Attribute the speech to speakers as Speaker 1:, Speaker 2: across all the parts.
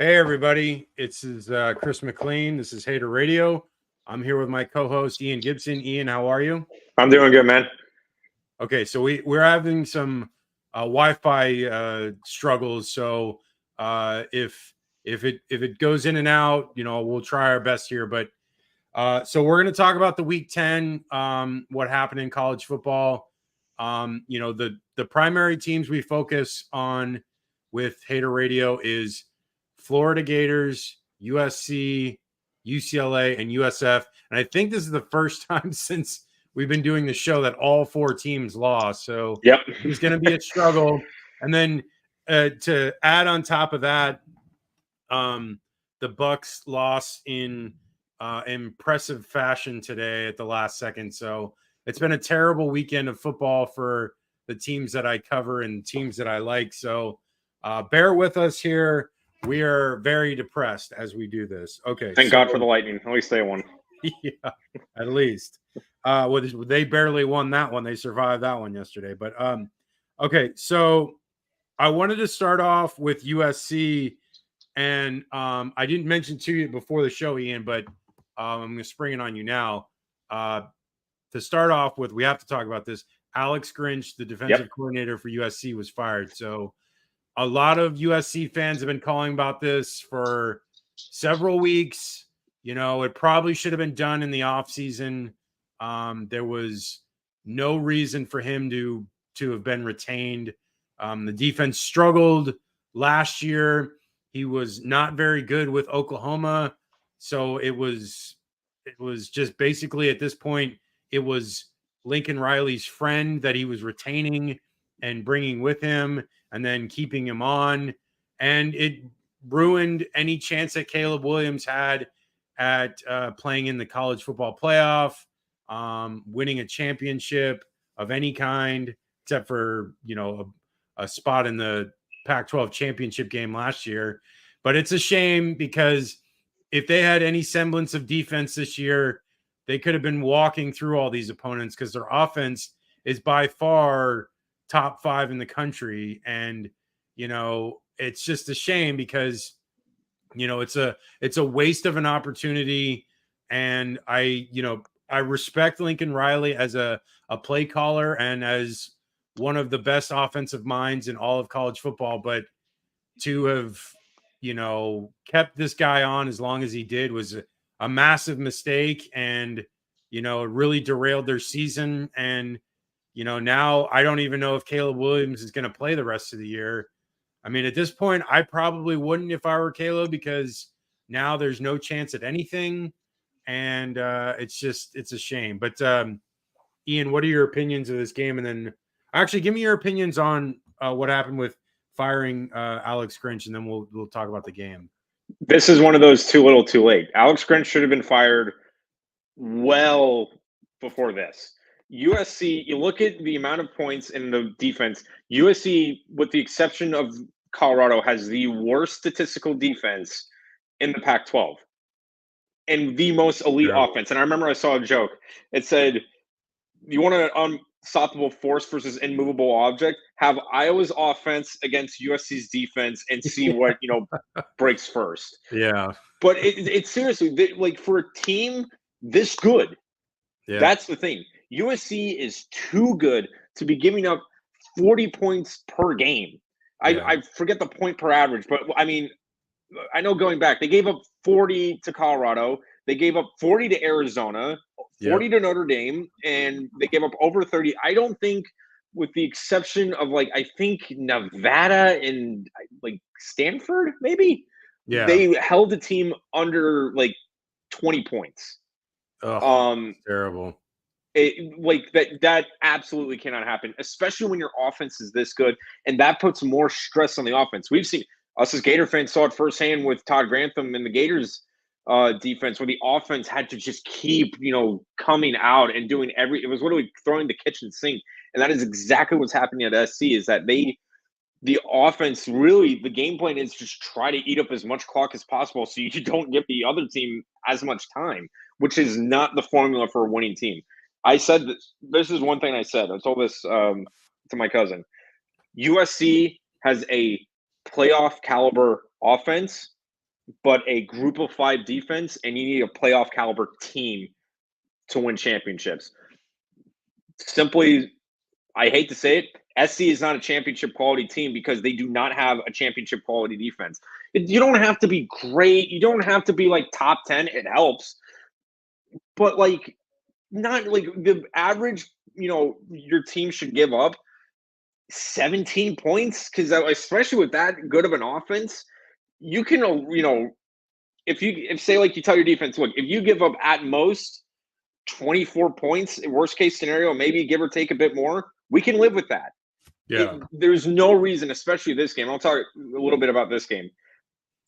Speaker 1: Hey, everybody. It's Chris McLean. This is Hater Radio. I'm here with my co-host, Ian Gibson. Ian, how are you?
Speaker 2: I'm doing good, man.
Speaker 1: Okay, so we're having some Wi-Fi struggles. So if it goes in and out, we'll try our best here. But so we're going to talk about the Week 10, what happened in college football. The primary teams we focus on with Hater Radio is Florida Gators, USC, UCLA, and USF. And I think this is the first time since we've been doing the show that all four teams lost. So
Speaker 2: Yep.
Speaker 1: it's going to be a struggle. And then to add on top of that, the Bucks lost in impressive fashion today at the last second. So it's been a terrible weekend of football for the teams that I cover and teams that I like. So bear with us here. We are very depressed as we do this. Okay.
Speaker 2: Thank God for the Lightning. At least they won.
Speaker 1: Yeah, at least. Well, they barely won that one. They survived that one yesterday. But okay, so I wanted to start off with USC, and I didn't mention to you before the show, Ian, but I'm going to spring it on you now. To start off with, we have to talk about this. Alex Grinch, the defensive coordinator for USC, was fired. So a lot of USC fans have been calling about this for several weeks. It probably should have been done in the offseason. There was no reason for him to have been retained. The defense struggled last year. He was not very good with Oklahoma. So it was just basically at this point, it was Lincoln Riley's friend that he was retaining and bringing with him and then keeping him on. And it ruined any chance that Caleb Williams had at playing in the college football playoff, winning a championship of any kind, except for, a spot in the Pac-12 championship game last year. But it's a shame because if they had any semblance of defense this year, they could have been walking through all these opponents because their offense is by far top 5 in the country. And, it's just a shame because, it's a waste of an opportunity. And I respect Lincoln Riley as a play caller and as one of the best offensive minds in all of college football, but to have, kept this guy on as long as he did was a massive mistake. And, it really derailed their season. And, now I don't even know if Caleb Williams is going to play the rest of the year. I mean, at this point, I probably wouldn't if I were Caleb because now there's no chance at anything. And it's a shame. But Ian, what are your opinions of this game? And then actually give me your opinions on what happened with firing Alex Grinch, and then we'll talk about the game.
Speaker 2: This is one of those too little too late. Alex Grinch should have been fired well before this. USC, you look at the amount of points in the defense, USC, with the exception of Colorado, has the worst statistical defense in the Pac-12 and the most elite offense. And I remember I saw a joke. It said, you want an unstoppable force versus immovable object? Have Iowa's offense against USC's defense and see what, breaks first.
Speaker 1: Yeah.
Speaker 2: But it's seriously, like for a team this good, that's the thing. USC is too good to be giving up 40 points per game. I forget the point per average, but I mean, I know going back, they gave up 40 to Colorado. They gave up 40 to Arizona, 40 to Notre Dame, and they gave up over 30. I don't think, with the exception of I think Nevada and Stanford, maybe, they held the team under 20 points.
Speaker 1: Terrible.
Speaker 2: That absolutely cannot happen, especially when your offense is this good, and that puts more stress on the offense. We've seen, us as Gator fans saw it firsthand with Todd Grantham and the Gators defense, where the offense had to just keep coming out and doing it was literally throwing the kitchen sink. And that is exactly what's happening at SC, is that the offense, really, the game plan is just try to eat up as much clock as possible so you don't give the other team as much time, which is not the formula for a winning team. I said this is one thing I said. I told this to my cousin. USC has a playoff caliber offense but a group of 5 defense, and you need a playoff caliber team to win championships. Simply, I hate to say it, SC is not a championship quality team because they do not have a championship quality defense. You don't have to be great. You don't have to be like top 10. It helps. But like, not like the average, your team should give up 17 points because especially with that good of an offense, you can, if say like you tell your defense, look, if you give up at most 24 points, worst case scenario, maybe give or take a bit more, we can live with that.
Speaker 1: Yeah.
Speaker 2: There's no reason, especially this game. I'll talk a little bit about this game.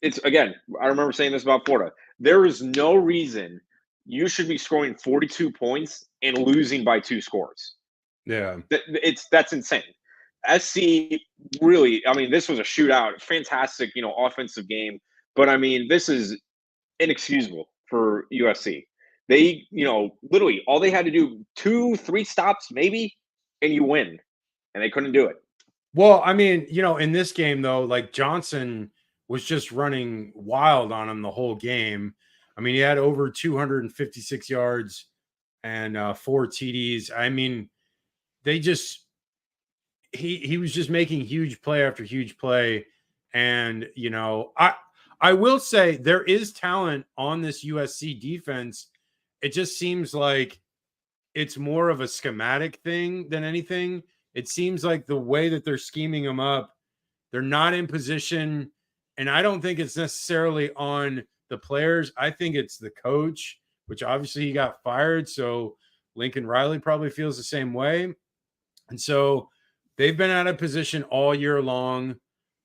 Speaker 2: It's again, I remember saying this about Florida. There is no reason you should be scoring 42 points and losing by 2 scores.
Speaker 1: Yeah.
Speaker 2: That's insane. SC really, I mean, this was a shootout, fantastic, offensive game. But I mean, this is inexcusable for USC. They, literally all they had to do 2-3 stops maybe, and you win. And they couldn't do it.
Speaker 1: Well, I mean, in this game though, like Johnson was just running wild on him the whole game. I mean, he had over 256 yards and 4 TDs. I mean, they just he was just making huge play after huge play. And I will say there is talent on this USC defense. It just seems like it's more of a schematic thing than anything. It seems like the way that they're scheming them up, they're not in position. And I don't think it's necessarily on the players. I think it's the coach, which obviously he got fired. So Lincoln Riley probably feels the same way. And so they've been out of position all year long.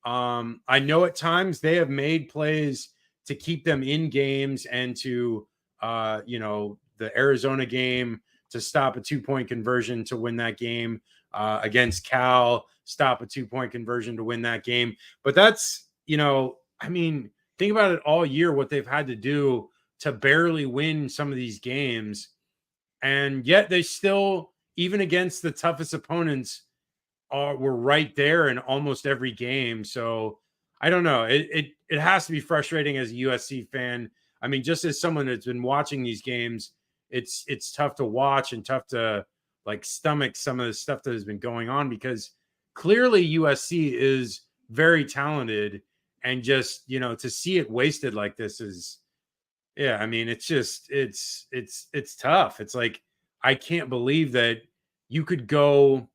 Speaker 1: I know at times they have made plays to keep them in games and to, the Arizona game to stop a 2-point conversion to win that game. Against Cal, stop a 2-point conversion to win that game. But that's, I mean, think about it all year, what they've had to do to barely win some of these games. And yet they still, even against the toughest opponents, were right there in almost every game. So I don't know. It has to be frustrating as a USC fan. I mean, just as someone that's been watching these games, it's tough to watch and tough to like stomach some of the stuff that has been going on because clearly USC is very talented and just, to see it wasted like this is, yeah, I mean, it's just, it's tough. It's like, I can't believe that you could go,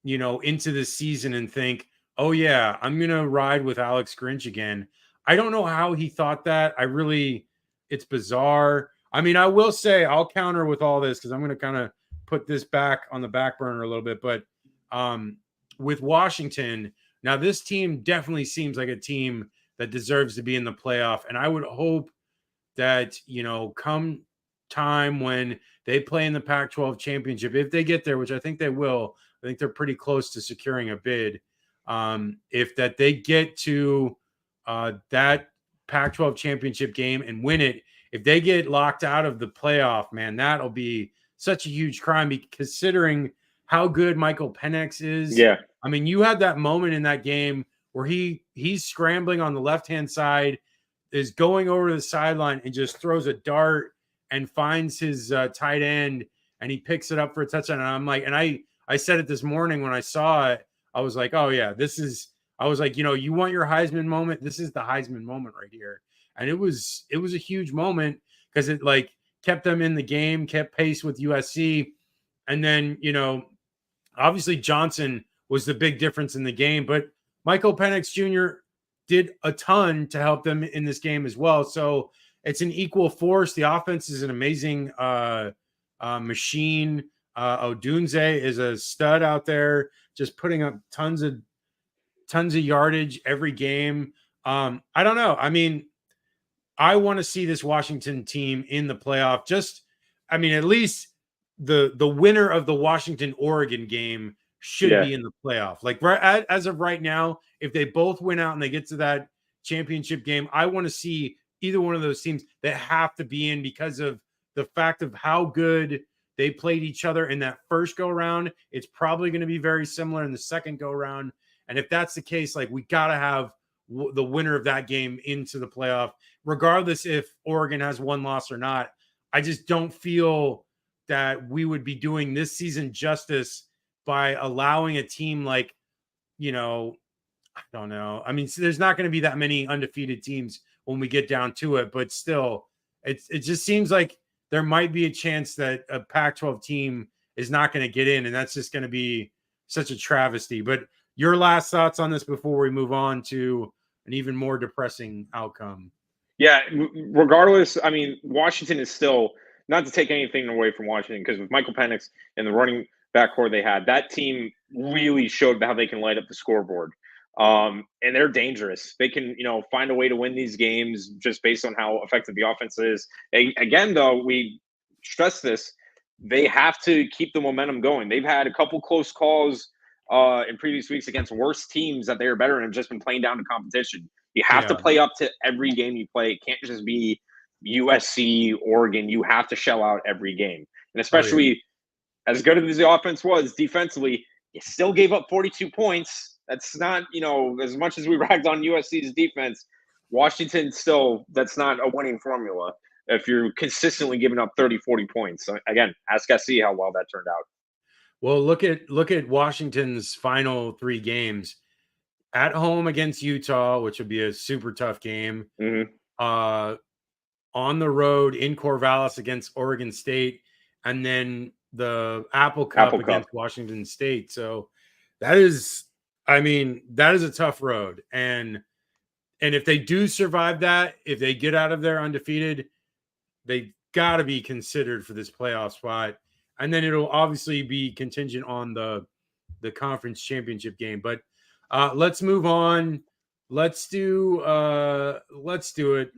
Speaker 1: into the season and think, oh yeah, I'm going to ride with Alex Grinch again. I don't know how he thought that. It's bizarre. I mean, I will say I'll counter with all this because I'm going to kind of put this back on the back burner a little bit. But with Washington, now this team definitely seems like a team that deserves to be in the playoff. And I would hope that, come time when they play in the Pac-12 championship, if they get there, which I think they will, I think they're pretty close to securing a bid. If that they get to that Pac-12 championship game and win it, if they get locked out of the playoff, man, that'll be such a huge crime considering how good Michael Penix is.
Speaker 2: Yeah.
Speaker 1: I mean, you had that moment in that game where he's scrambling on the left-hand side, is going over to the sideline and just throws a dart and finds his tight end and he picks it up for a touchdown. And I'm like, and I said it this morning when I saw it, I was like, oh yeah, I was like, you want your Heisman moment? This is the Heisman moment right here. And it was a huge moment because it like kept them in the game, kept pace with USC. And then, obviously Johnson was the big difference in the game, but Michael Penix Jr. did a ton to help them in this game as well. So it's an equal force. The offense is an amazing machine. Odunze is a stud out there, just putting up tons of yardage every game. I don't know. I mean, I want to see this Washington team in the playoff. At least the winner of the Washington-Oregon game should be in the playoff. Like right as of right now, if they both win out and they get to that championship game, I want to see either one of those teams that have to be in because of the fact of how good they played each other in that first go round. It's probably going to be very similar in the second go round. And if that's the case, like we got to have the winner of that game into the playoff. regardless if Oregon has one loss or not, I just don't feel that we would be doing this season justice by allowing a team like, I don't know. I mean, so there's not going to be that many undefeated teams when we get down to it, but still, it just seems like there might be a chance that a Pac-12 team is not going to get in, and that's just going to be such a travesty. But your last thoughts on this before we move on to an even more depressing outcome?
Speaker 2: Yeah, regardless, I mean, Washington is still, not to take anything away from Washington, because with Michael Penix and the running back core they had, that team really showed how they can light up the scoreboard. And they're dangerous. They can, find a way to win these games just based on how effective the offense is. Again, though, we stress this, they have to keep the momentum going. They've had a couple close calls in previous weeks against worse teams that they are better and have just been playing down to competition. You have to play up to every game you play. It can't just be USC, Oregon. You have to shell out every game. And especially as good as the offense was defensively, you still gave up 42 points. That's not, as much as we ragged on USC's defense, Washington still, that's not a winning formula if you're consistently giving up 30, 40 points. So again, ask SC how well that turned out.
Speaker 1: Well, look at Washington's final 3 games. At home against Utah, which would be a super tough game.
Speaker 2: Mm-hmm.
Speaker 1: On the road in Corvallis against Oregon State, and then the Apple Cup against Washington State. So that is a tough road. And if they do survive that, if they get out of there undefeated, they got to be considered for this playoff spot. And then it'll obviously be contingent on the conference championship game. But let's move on. Let's do it.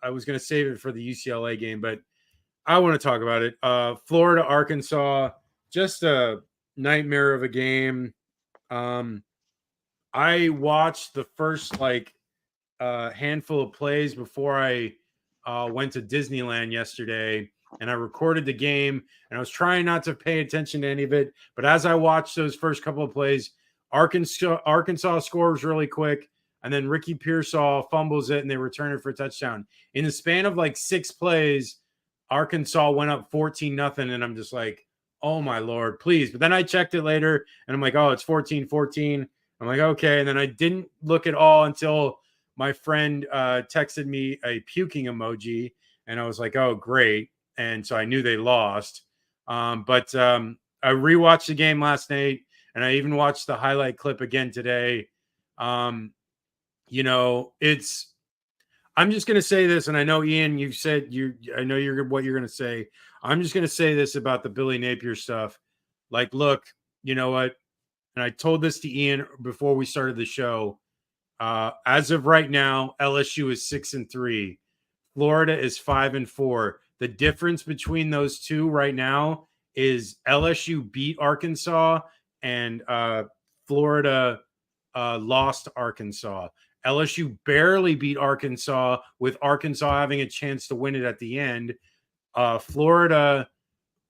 Speaker 1: I was going to save it for the UCLA game, but I want to talk about it. Florida, Arkansas, just a nightmare of a game. I watched the first handful of plays before I went to Disneyland yesterday, and I recorded the game, and I was trying not to pay attention to any of it. But as I watched those first couple of plays, Arkansas scores really quick, and then Ricky Pearsall fumbles it, and they return it for a touchdown. In the span of 6 plays, Arkansas went up 14-0, and I'm just like, oh my Lord, please. But then I checked it later, and I'm like, oh, it's 14-14. I'm like, okay. And then I didn't look at all until my friend texted me a puking emoji, and I was like, oh, great. And so I knew they lost. But I rewatched the game last night, and I even watched the highlight clip again today. I'm just going to say this, and I know, Ian, you said I know what you're going to say. I'm just going to say this about the Billy Napier stuff. Look, you know what? And I told this to Ian before we started the show. As of right now, LSU is 6-3. Florida is 5-4. The difference between those two right now is LSU beat Arkansas and Florida lost Arkansas. LSU barely beat Arkansas, with Arkansas having a chance to win it at the end. Florida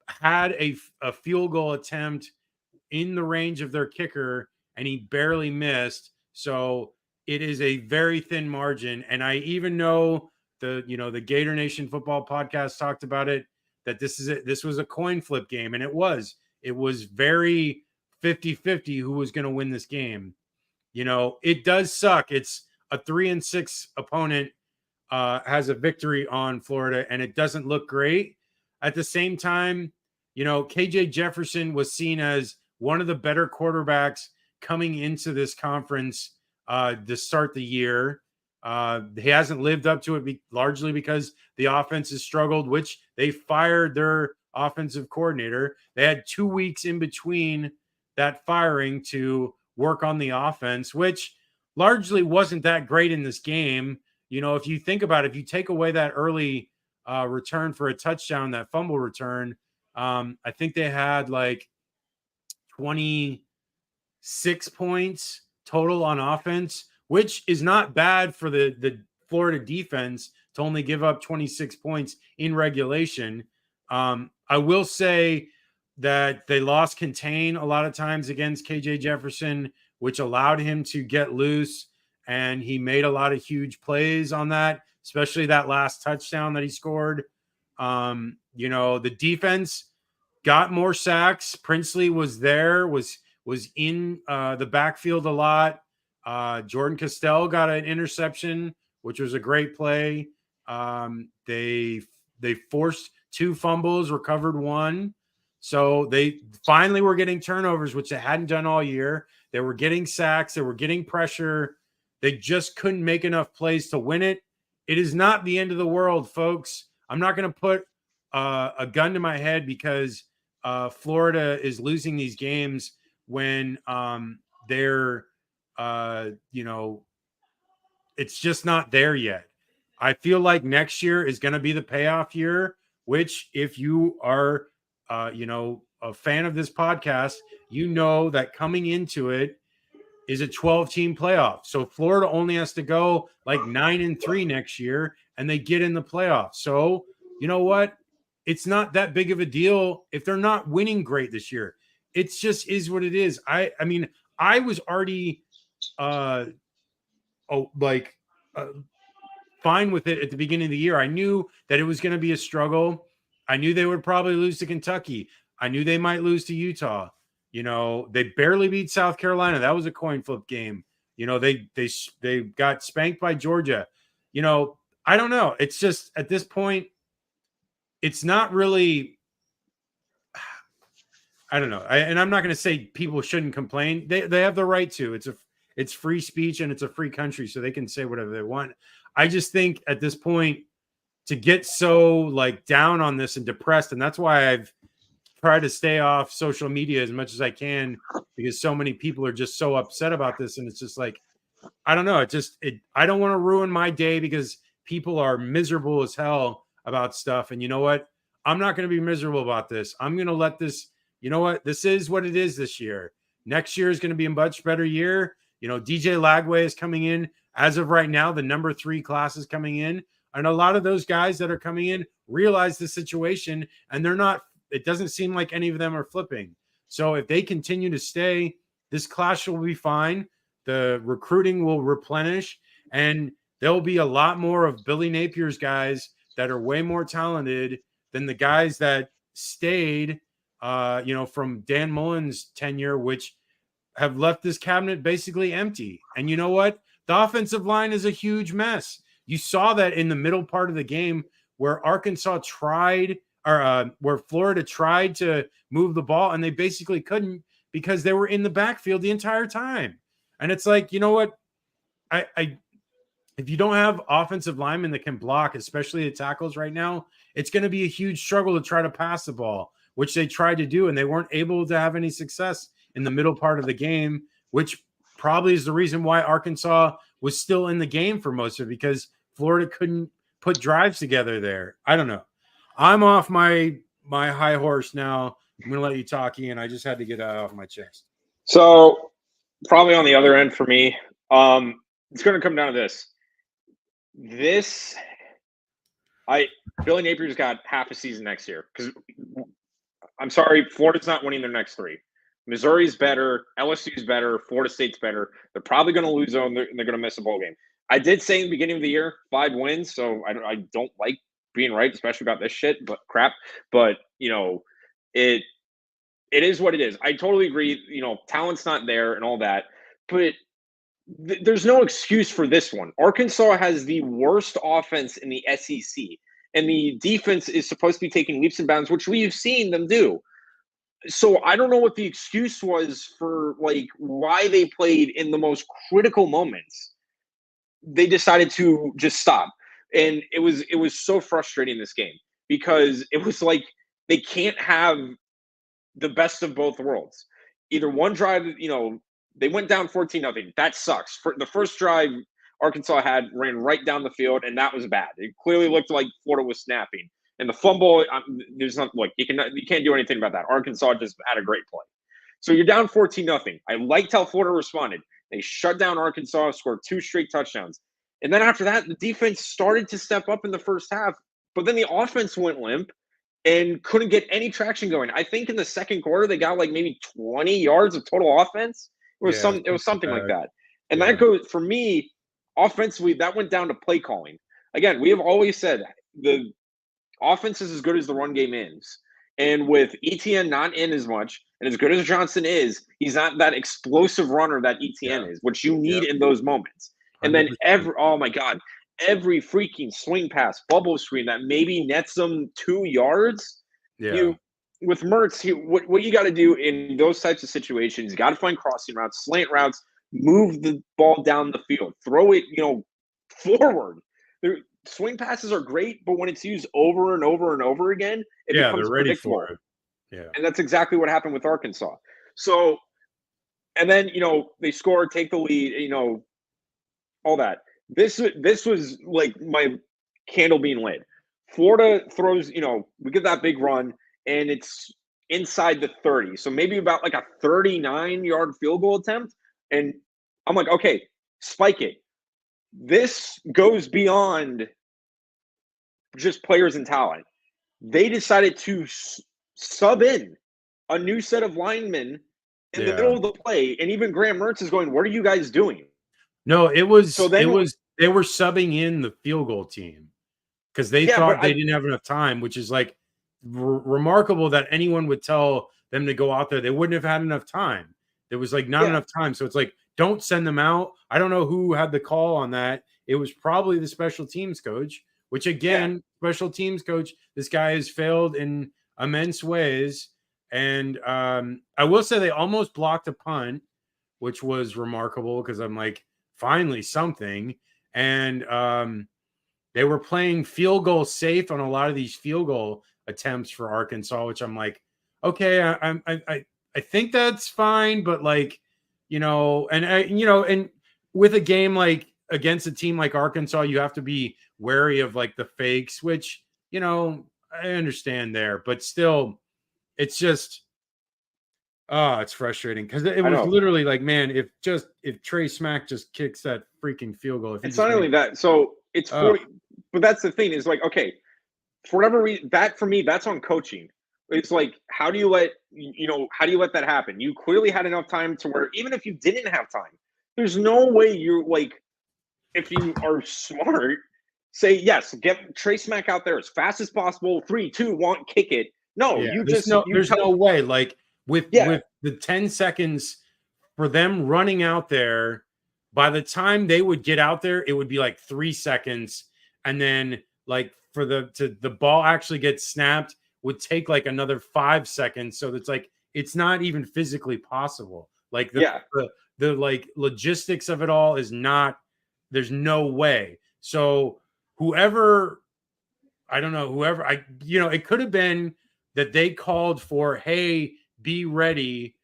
Speaker 1: had a field goal attempt in the range of their kicker, and he barely missed. So it is a very thin margin. And I even know the Gator Nation football podcast talked about it, that this was a coin flip game, and it was very 50-50 who was going to win this game. It does suck. It's a 3-6 opponent has a victory on Florida, and it doesn't look great. At the same time, KJ Jefferson was seen as one of the better quarterbacks coming into this conference to start the year. He hasn't lived up to it largely because the offense has struggled, which they fired their offensive coordinator. They had 2 weeks in between that firing to work on the offense, which largely wasn't that great in this game. If you think about it, if you take away that early return for a touchdown, that fumble return, I think they had 26 points total on offense, which is not bad for the Florida defense to only give up 26 points in regulation. I will say that they lost contain a lot of times against KJ Jefferson, which allowed him to get loose, and he made a lot of huge plays on that. especially that last touchdown that he scored. The defense got more sacks. Princely was there, was in the backfield a lot. Jordan Castell got an interception, which was a great play. They forced 2 fumbles, recovered 1. So they finally were getting turnovers, which they hadn't done all year. They were getting sacks. They were getting pressure. They just couldn't make enough plays to win it. It is not the end of the world, folks. I'm not going to put a gun to my head because Florida is losing these games when they're, it's just not there yet. I feel like next year is going to be the payoff year, which if you are, a fan of this podcast, you know that coming into it is a 12-team playoff. So Florida only has to go like 9-3 next year and they get in the playoffs. So you know what? It's not that big of a deal if they're not winning great this year. It's just is what it is. I mean, I was already fine with it at the beginning of the year. I knew that it was going to be a struggle. I knew they would probably lose to Kentucky. I knew they might lose to Utah. They barely beat South Carolina. That was a coin flip game. They got spanked by Georgia. I don't know. It's just at this point, it's not really. I don't know. And I'm not going to say people shouldn't complain. They have the right to. It's free speech and it's a free country, so they can say whatever they want. I just think at this point to get so like down on this and depressed, and that's why I've tried to stay off social media as much as I can because so many people are just so upset about this, and it's just like I don't know. I don't want to ruin my day because people are miserable as hell about stuff. And you know what? I'm not going to be miserable about this. I'm going to let this. You know what? This is what it is this year. Next year is going to be a much better year. DJ Lagway is coming in. As of right now, the number 3 class is coming in. And a lot of those guys that are coming in realize the situation, and they're not, it doesn't seem like any of them are flipping. So if they continue to stay, this class will be fine. The recruiting will replenish, and there'll be a lot more of Billy Napier's guys that are way more talented than the guys that stayed, from Dan Mullen's tenure, which have left this cabinet basically empty. And you know what? The offensive line is a huge mess. You saw that in the middle part of the game where Arkansas tried, or where Florida tried to move the ball, and they basically couldn't because they were in the backfield the entire time. And it's like, you know what? If you don't have offensive linemen that can block, especially the tackles right now, it's going to be a huge struggle to try to pass the ball, which they tried to do, and they weren't able to have any success in the middle part of the game, which probably is the reason why Arkansas was still in the game for most of it, because Florida couldn't put drives together there. I don't know. I'm off my high horse now. I'm going to let you talk, Ian. I just had to get that off my chest.
Speaker 2: So probably on the other end for me, it's going to come down to this. Billy Napier's got half a season next year because I'm sorry, Florida's not winning their next 3. Missouri's better, LSU's better, Florida State's better. They're probably going to lose them, and they're going to miss a bowl game. I did say in the beginning of the year 5 wins, so I don't like being right, especially about this shit, but crap. But it is what it is. I totally agree. Talent's not there and all that, but there's no excuse for this one. Arkansas has the worst offense in the SEC, and the defense is supposed to be taking leaps and bounds, which we've seen them do. So I don't know what the excuse was for why they played in the most critical moments. They decided to just stop. And it was so frustrating this game because it was like they can't have the best of both worlds. Either one drive, they went down 14-0. That sucks. For the first drive Arkansas ran right down the field, and that was bad. It clearly looked like Florida was snapping. And the fumble, there's not you can't do anything about that. Arkansas just had a great play. So you're down 14-0. I liked how Florida responded. They shut down Arkansas, scored 2 straight touchdowns. And then after that, the defense started to step up in the first half, but then the offense went limp and couldn't get any traction going. I think in the second quarter, they got maybe 20 yards of total offense. It was something like that. And that goes, for me, offensively, that went down to play calling. again, we have always said the offense is as good as the run game is. And with ETN not in as much, and as good as Johnson is, he's not that explosive runner that ETN is, which you need in those moments. And then
Speaker 1: 100%.
Speaker 2: oh my God, every freaking swing pass, bubble screen that maybe nets them 2 yards.
Speaker 1: Yeah.
Speaker 2: With Mertz, what you got to do in those types of situations, you got to find crossing routes, slant routes, move the ball down the field, throw it, forward. Swing passes are great, but when it's used over and over and over again, it becomes
Speaker 1: they're ready
Speaker 2: predictable.
Speaker 1: for it. Yeah.
Speaker 2: And that's exactly what happened with Arkansas. So, and then, they score, take the lead, all that. This was like my candle being lit. Florida throws, we get that big run, and it's inside the 30. So maybe about like a 39-yard field goal attempt. And I'm like, okay, spike it. This goes beyond just players and talent. They decided to sub in a new set of linemen in the middle of the play, and even Graham Mertz is going, "What are you guys doing?"
Speaker 1: No, they were subbing in the field goal team because they thought they didn't have enough time, which is like remarkable that anyone would tell them to go out there. They wouldn't have had enough time. There was like not enough time. So it's like, don't send them out. I don't know who had the call on that. It was probably the special teams coach, which again, special teams coach, this guy has failed in immense ways. And I will say they almost blocked a punt, which was remarkable because I'm like, finally something. And they were playing field goal safe on a lot of these field goal attempts for Arkansas, which I'm like, okay, I think that's fine, but like, and with a game like against a team like Arkansas, you have to be wary of like the fakes, which, I understand there, but still, it's just, it's frustrating because it was literally like, man, if Trey Smack just kicks that freaking field goal,
Speaker 2: it's not only that. So it's 40, but that's the thing is like, okay, for whatever reason, that for me, that's on coaching. It's like, how do you let that happen? You clearly had enough time to where even if you didn't have time, there's no way you're like, if you are smart, say yes, get Trey Smack out there as fast as possible. 3, 2, 1, kick it. No,
Speaker 1: there's no way. Like with the 10 seconds for them running out there, by the time they would get out there, it would be like 3 seconds, and then like for the ball actually gets snapped would take like another 5 seconds. So it's like it's not even physically possible. Like the like logistics of it all is not. There's no way. So whoever it could have been that they called for, hey, be ready.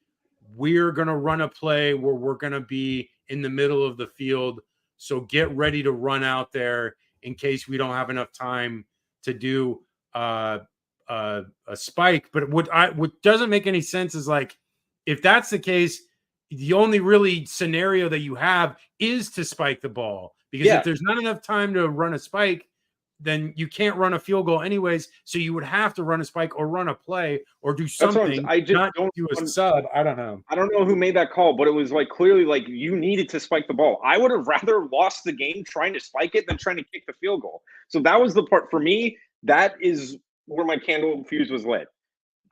Speaker 1: We're going to run a play where we're going to be in the middle of the field. So get ready to run out there in case we don't have enough time to do a spike. But what doesn't make any sense is like, if that's the case, the only really scenario that you have is to spike the ball, because if there's not enough time to run a spike, then you can't run a field goal anyways. So you would have to run a spike or run a play or do something.
Speaker 2: I just don't
Speaker 1: do a sub. I don't know.
Speaker 2: I don't know who made that call, but it was like clearly like you needed to spike the ball. I would have rather lost the game trying to spike it than trying to kick the field goal. So that was the part for me. That is where my candle fuse was lit.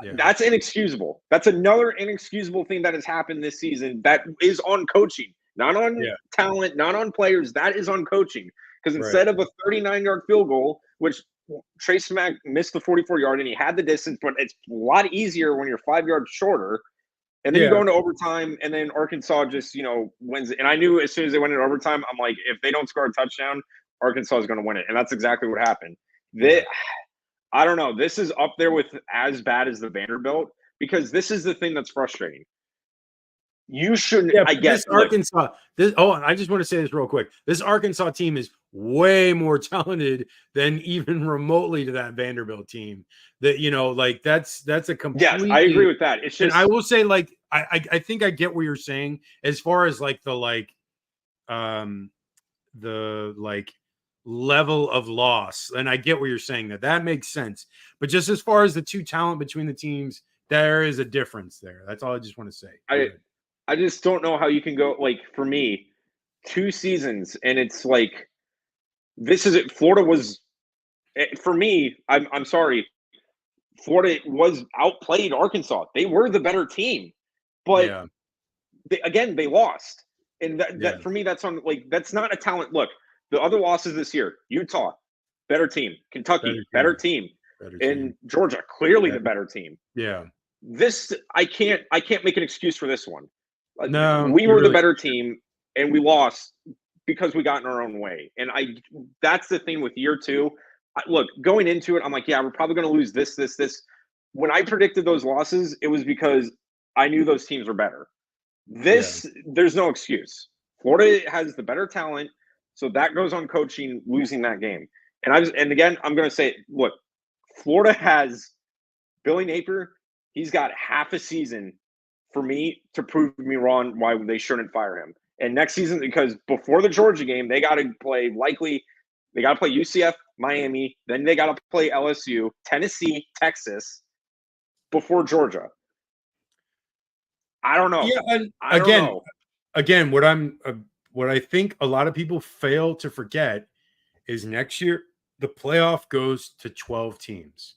Speaker 2: Yeah. That's inexcusable. That's another inexcusable thing that has happened this season. That is on coaching, not on talent, not on players. That is on coaching. Because instead of a 39-yard field goal, which Trey Smack missed the 44-yard and he had the distance, but it's a lot easier when you're 5 yards shorter. And then you go into overtime, and then Arkansas just, wins it. And I knew as soon as they went into overtime, I'm like, if they don't score a touchdown, Arkansas is going to win it. And that's exactly what happened. I don't know. This is up there with as bad as the Vanderbilt, because this is the thing that's frustrating. You shouldn't. I guess
Speaker 1: Arkansas. I just want to say this real quick. This Arkansas team is way more talented than even remotely to that Vanderbilt team. That that's a complete.
Speaker 2: Yes, I agree with that. It's just.
Speaker 1: And I will say, like, I think I get what you're saying as far as like the level of loss, and I get what you're saying. That makes sense. But just as far as the two talent between the teams, there is a difference there. That's all I just want to say.
Speaker 2: I just don't know how you can go, like, for me, 2 seasons, and it's like this is it. Florida was, for me, I'm sorry, Florida was outplayed Arkansas. They were the better team, but
Speaker 1: Yeah.
Speaker 2: they lost. And that
Speaker 1: Yeah.
Speaker 2: for me, that's not a talent. Look, the other losses this year: Utah, better team; Kentucky, better team;
Speaker 1: Better
Speaker 2: and
Speaker 1: team.
Speaker 2: Georgia, clearly
Speaker 1: Yeah.
Speaker 2: the better team.
Speaker 1: Yeah.
Speaker 2: This I can't make an excuse for this one.
Speaker 1: No,
Speaker 2: We
Speaker 1: you
Speaker 2: were the
Speaker 1: really
Speaker 2: better team, and we lost because we got in our own way. And that's the thing with year two. Look, going into it, I'm like, yeah, we're probably going to lose this, this, this. When I predicted those losses, it was because I knew those teams were better.
Speaker 1: yeah.
Speaker 2: There's no excuse. Florida has the better talent, so that goes on coaching losing that game. And again, I'm going to say, look, Florida has Billy Napier. He's got half a season for me to prove me wrong why they shouldn't fire him. And next season, because before the Georgia game, they got to play UCF, Miami, then they got to play LSU, Tennessee, Texas before Georgia. I don't know.
Speaker 1: Yeah, and
Speaker 2: I don't know.
Speaker 1: again, what I think a lot of people fail to forget is next year the playoff goes to 12 teams.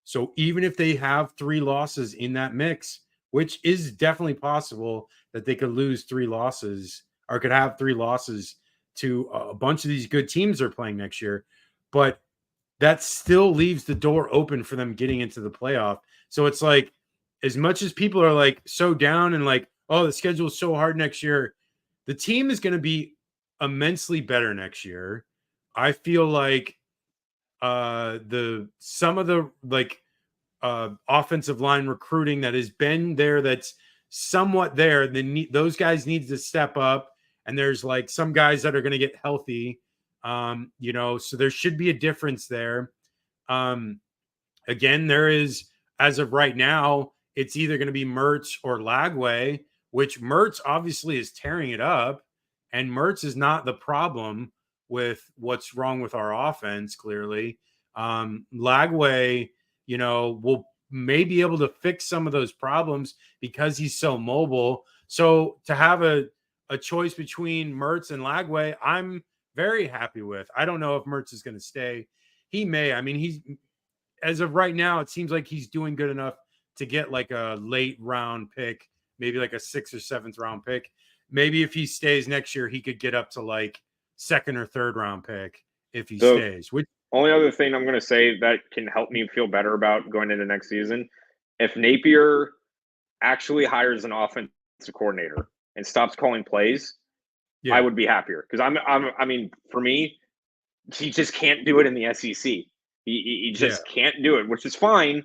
Speaker 1: So even if they have 3 losses in that mix, which is definitely possible that they could lose 3 losses or could have 3 losses to a bunch of these good teams they're playing next year, but that still leaves the door open for them getting into the playoff. So it's like, as much as people are like so down and like, oh, the schedule is so hard next year, the team is going to be immensely better next year. I feel like some of the like offensive line recruiting that has been there, that's somewhat there, those guys need to step up, and there's like some guys that are going to get healthy, so there should be a difference there. Again, there is, as of right now, it's either going to be Mertz or Lagway, which Mertz obviously is tearing it up, and Mertz is not the problem with what's wrong with our offense, clearly. Lagway, will may be able to fix some of those problems because he's so mobile. So to have a choice between Mertz and Lagway, I'm very happy with. I don't know if Mertz is going to stay. He may. I mean, he's, as of right now, it seems like he's doing good enough to get like a late round pick, maybe like a 6th or 7th round pick. Maybe if he stays next year, he could get up to like 2nd or 3rd round pick if he stays. Which,
Speaker 2: only other thing I'm going to say that can help me feel better about going into next season, if Napier actually hires an offensive coordinator and stops calling plays,
Speaker 1: yeah,
Speaker 2: I would be happier, because I mean, for me, he just can't do it in the SEC. He just can't do it, which is fine.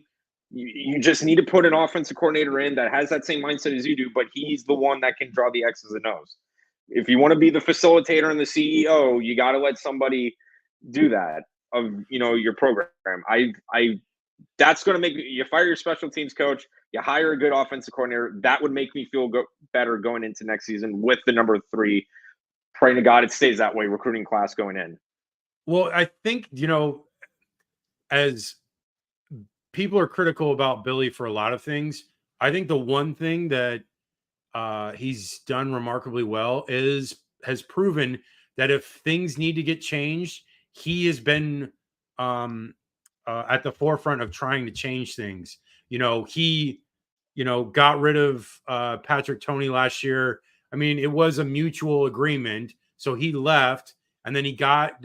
Speaker 2: You just need to put an offensive coordinator in that has that same mindset as you do, but he's the one that can draw the X's and O's. If you want to be the facilitator and the CEO, you got to let somebody do that of your program. That's going to make you fire your special teams coach, you hire a good offensive coordinator. That would make me feel better going into next season with the number 3. Praying to God it stays that way, recruiting class going in.
Speaker 1: well, I think, as people are critical about Billy for a lot of things, I think the one thing that he's done remarkably well has proven that if things need to get changed, he has been at the forefront of trying to change things. He got rid of Patrick Toney last year. I mean, it was a mutual agreement, so he left, and then he got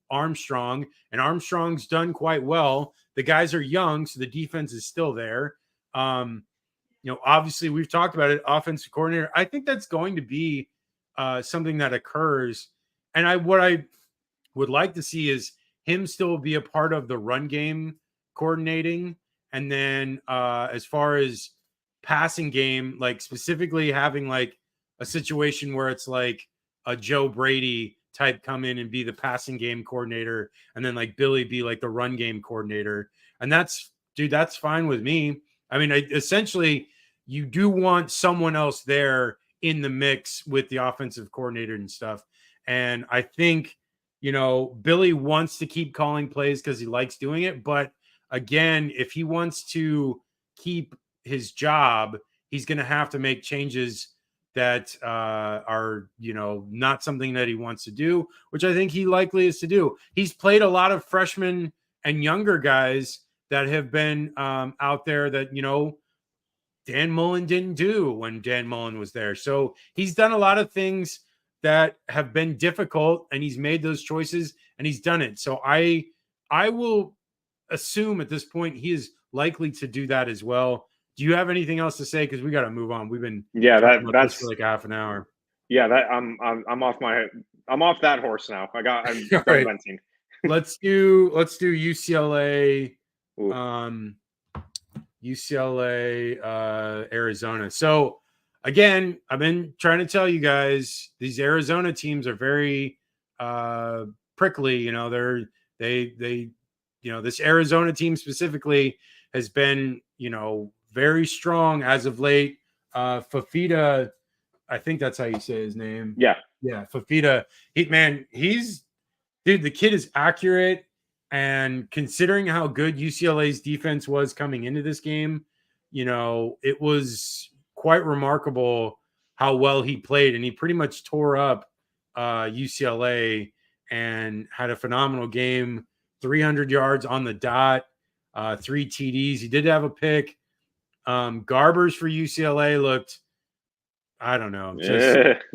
Speaker 1: Armstrong, and Armstrong's done quite well. The guys are young, so the defense is still there. Obviously we've talked about it, offensive coordinator. I think that's going to be something that occurs. And what I would like to see is him still be a part of the run game coordinating. And then as far as passing game, like specifically having like a situation where it's like a Joe Brady type come in and be the passing game coordinator, and then like Billy be like the run game coordinator. And that's fine with me. I mean, essentially, you do want someone else there in the mix with the offensive coordinator and stuff. And I think, Billy wants to keep calling plays because he likes doing it. But again, if he wants to keep his job, he's going to have to make changes that are, not something that he wants to do, which I think he likely is to do. He's played a lot of freshmen and younger guys that have been out there that, Dan Mullen didn't do when Dan Mullen was there. So he's done a lot of things that have been difficult, and he's made those choices and he's done it. So I will assume at this point he is likely to do that as well. Do you have anything else to say? Because we got to move on. We've been talking about this for like half an hour.
Speaker 2: Yeah, I'm off that horse now. I'm done
Speaker 1: right.
Speaker 2: venting.
Speaker 1: let's do UCLA. UCLA, Arizona. So again, I've been trying to tell you guys these Arizona teams are very prickly. This Arizona team specifically has been, very strong as of late. Fafita, I think that's how you say his name.
Speaker 2: Yeah.
Speaker 1: Fafita. The kid is accurate. And considering how good UCLA's defense was coming into this game, it was quite remarkable how well he played. And he pretty much tore up UCLA and had a phenomenal game, 300 yards on the dot, 3 TDs. He did have a pick. Garbers for UCLA looked, I don't know.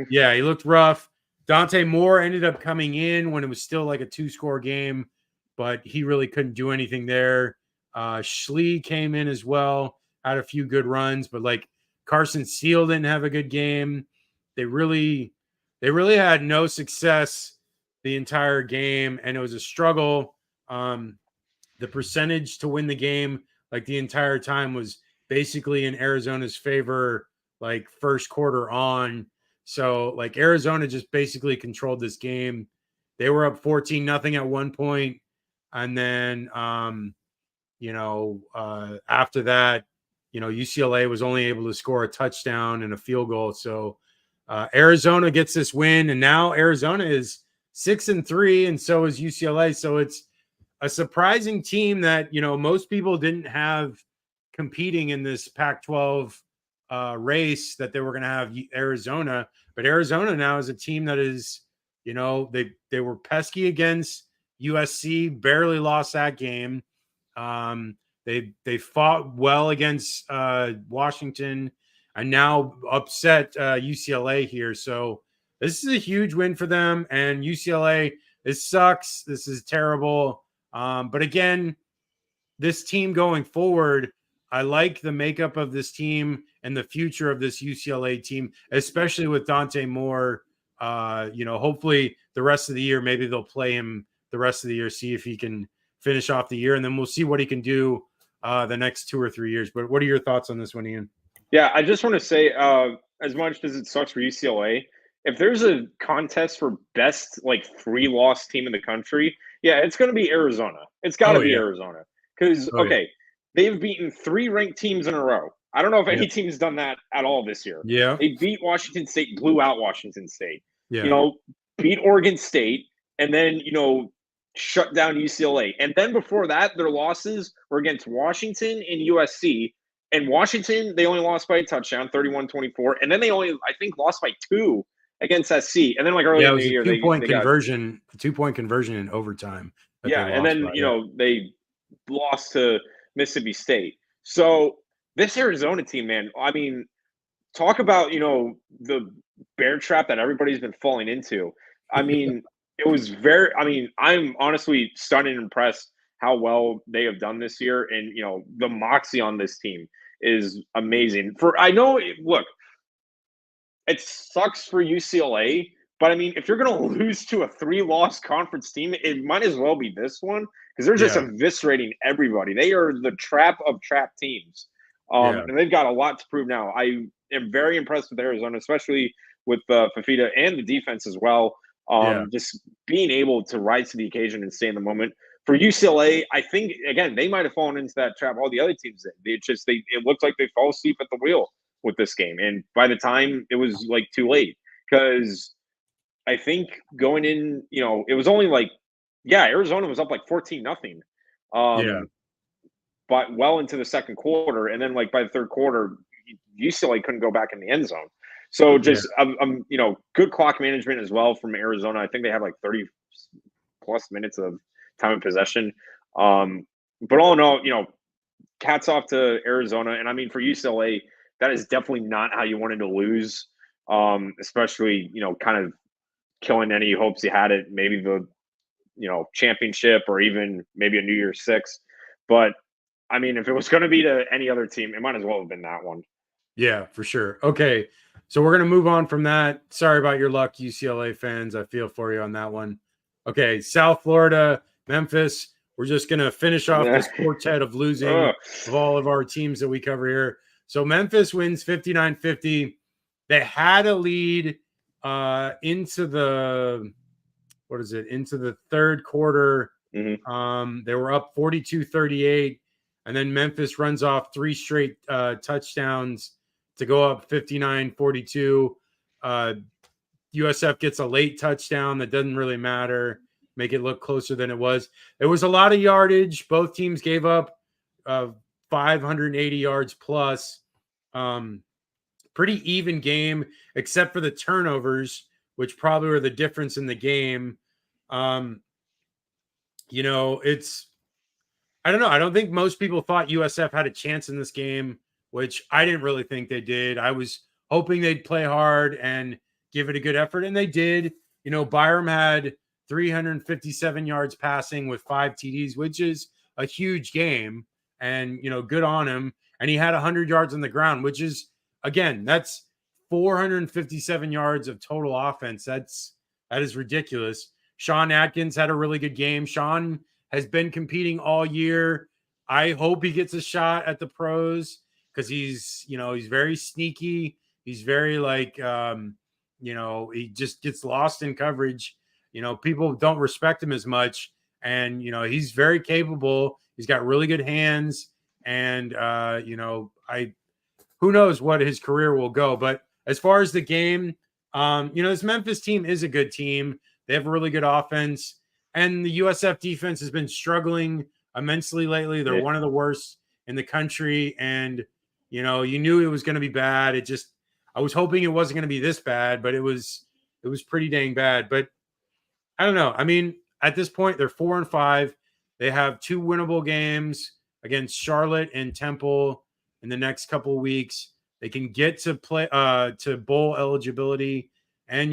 Speaker 1: He looked rough. Dante Moore ended up coming in when it was still like a 2-score game, but he really couldn't do anything there. Schlee came in as well, had a few good runs, but like Carson Steele didn't have a good game. They really had no success the entire game, and it was a struggle. The percentage to win the game, like the entire time, was basically in Arizona's favor, like first quarter on. So like Arizona just basically controlled this game. They were up 14-0 at one point. And then, after that, UCLA was only able to score a touchdown and a field goal. So Arizona gets this win, and now Arizona is 6-3, and so is UCLA. So it's a surprising team that, most people didn't have competing in this Pac-12 race, that they were going to have Arizona. But Arizona now is a team that is, they were pesky against USC, barely lost that game. They fought well against Washington, and now upset UCLA here. So this is a huge win for them. And UCLA, this sucks. This is terrible. But again, this team going forward, I like the makeup of this team and the future of this UCLA team, especially with Dante Moore. Hopefully the rest of the year, maybe they'll play him the rest of the year, see if he can finish off the year, and then we'll see what he can do the next 2 or 3 years. But what are your thoughts on this one, Ian?
Speaker 2: Yeah, I just want to say, as much as it sucks for UCLA, if there's a contest for best 3-loss team in the country, it's going to be Arizona. It's got to be Arizona because they've beaten 3 ranked teams in a row. I don't know if any team has done that at all this year.
Speaker 1: Yeah,
Speaker 2: they beat Washington State, blew out Washington State.
Speaker 1: Yeah,
Speaker 2: beat Oregon State, and then shut down UCLA. And then before that, their losses were against Washington and USC. And Washington, they only lost by a touchdown, 31-24. And then they only, I think, lost by 2 against SC. And then earlier in the year,
Speaker 1: they conversion, a 2-point conversion in overtime.
Speaker 2: And then they lost to Mississippi State. So this Arizona team, man, I mean, talk about the bear trap that everybody's been falling into. I mean, it was I'm honestly stunned and impressed how well they have done this year, and the moxie on this team is amazing. Look, it sucks for UCLA, but I mean, if you're going to lose to a 3-loss conference team, it might as well be this one because they're just eviscerating everybody. They are the trap of trap teams, and they've got a lot to prove now. I am very impressed with Arizona, especially with Fafita and the defense as well. Just being able to rise to the occasion and stay in the moment. For UCLA, I think, again, they might have fallen into that trap all the other teams did. It looked like they fell asleep at the wheel with this game. And by the time it was too late, because I think going in, it was only Arizona was up 14-0. But well into the second quarter. And then by the third quarter, UCLA couldn't go back in the end zone. So just good clock management as well from Arizona. I think they have like 30 plus minutes of time of possession. But all in all, hats off to Arizona. And I mean, for UCLA, that is definitely not how you wanted to lose, especially, kind of killing any hopes you had at maybe the, championship or even maybe a New Year's Six. But I mean, if it was going to be to any other team, it might as well have been that one.
Speaker 1: Yeah, for sure. Okay. So we're going to move on from that. Sorry about your luck, UCLA fans. I feel for you on that one. Okay. South Florida, Memphis. We're just going to finish off this quartet of losing of all of our teams that we cover here. So Memphis wins 59-50. They had a lead into the third quarter.
Speaker 2: Mm-hmm.
Speaker 1: They were up 42-38. And then Memphis runs off 3 straight touchdowns to go up 59-42. USF gets a late touchdown that doesn't really matter, make it look closer than it was. It was a lot of yardage. Both teams gave up 580 yards plus. Pretty even game, except for the turnovers, which probably were the difference in the game. It's I don't know. I don't think most people thought USF had a chance in this game, which I didn't really think they did. I was hoping they'd play hard and give it a good effort, and they did. Byram had 357 yards passing with 5 TDs, which is a huge game, and, good on him. And he had 100 yards on the ground, which is, again, that's 457 yards of total offense. That is ridiculous. Sean Atkins had a really good game. Sean has been competing all year. I hope he gets a shot at the pros because he's very sneaky. He's very he just gets lost in coverage. People don't respect him as much. And, he's very capable. He's got really good hands. And, who knows what his career will go. But as far as the game, this Memphis team is a good team. They have a really good offense. And the USF defense has been struggling immensely lately. They're one of the worst in the country. And, you knew it was going to be bad. I was hoping it wasn't going to be this bad, but it was pretty dang bad. But I don't know. I mean, at this point, they're 4-5. They have 2 winnable games against Charlotte and Temple in the next couple of weeks. They can get to play to bowl eligibility. And,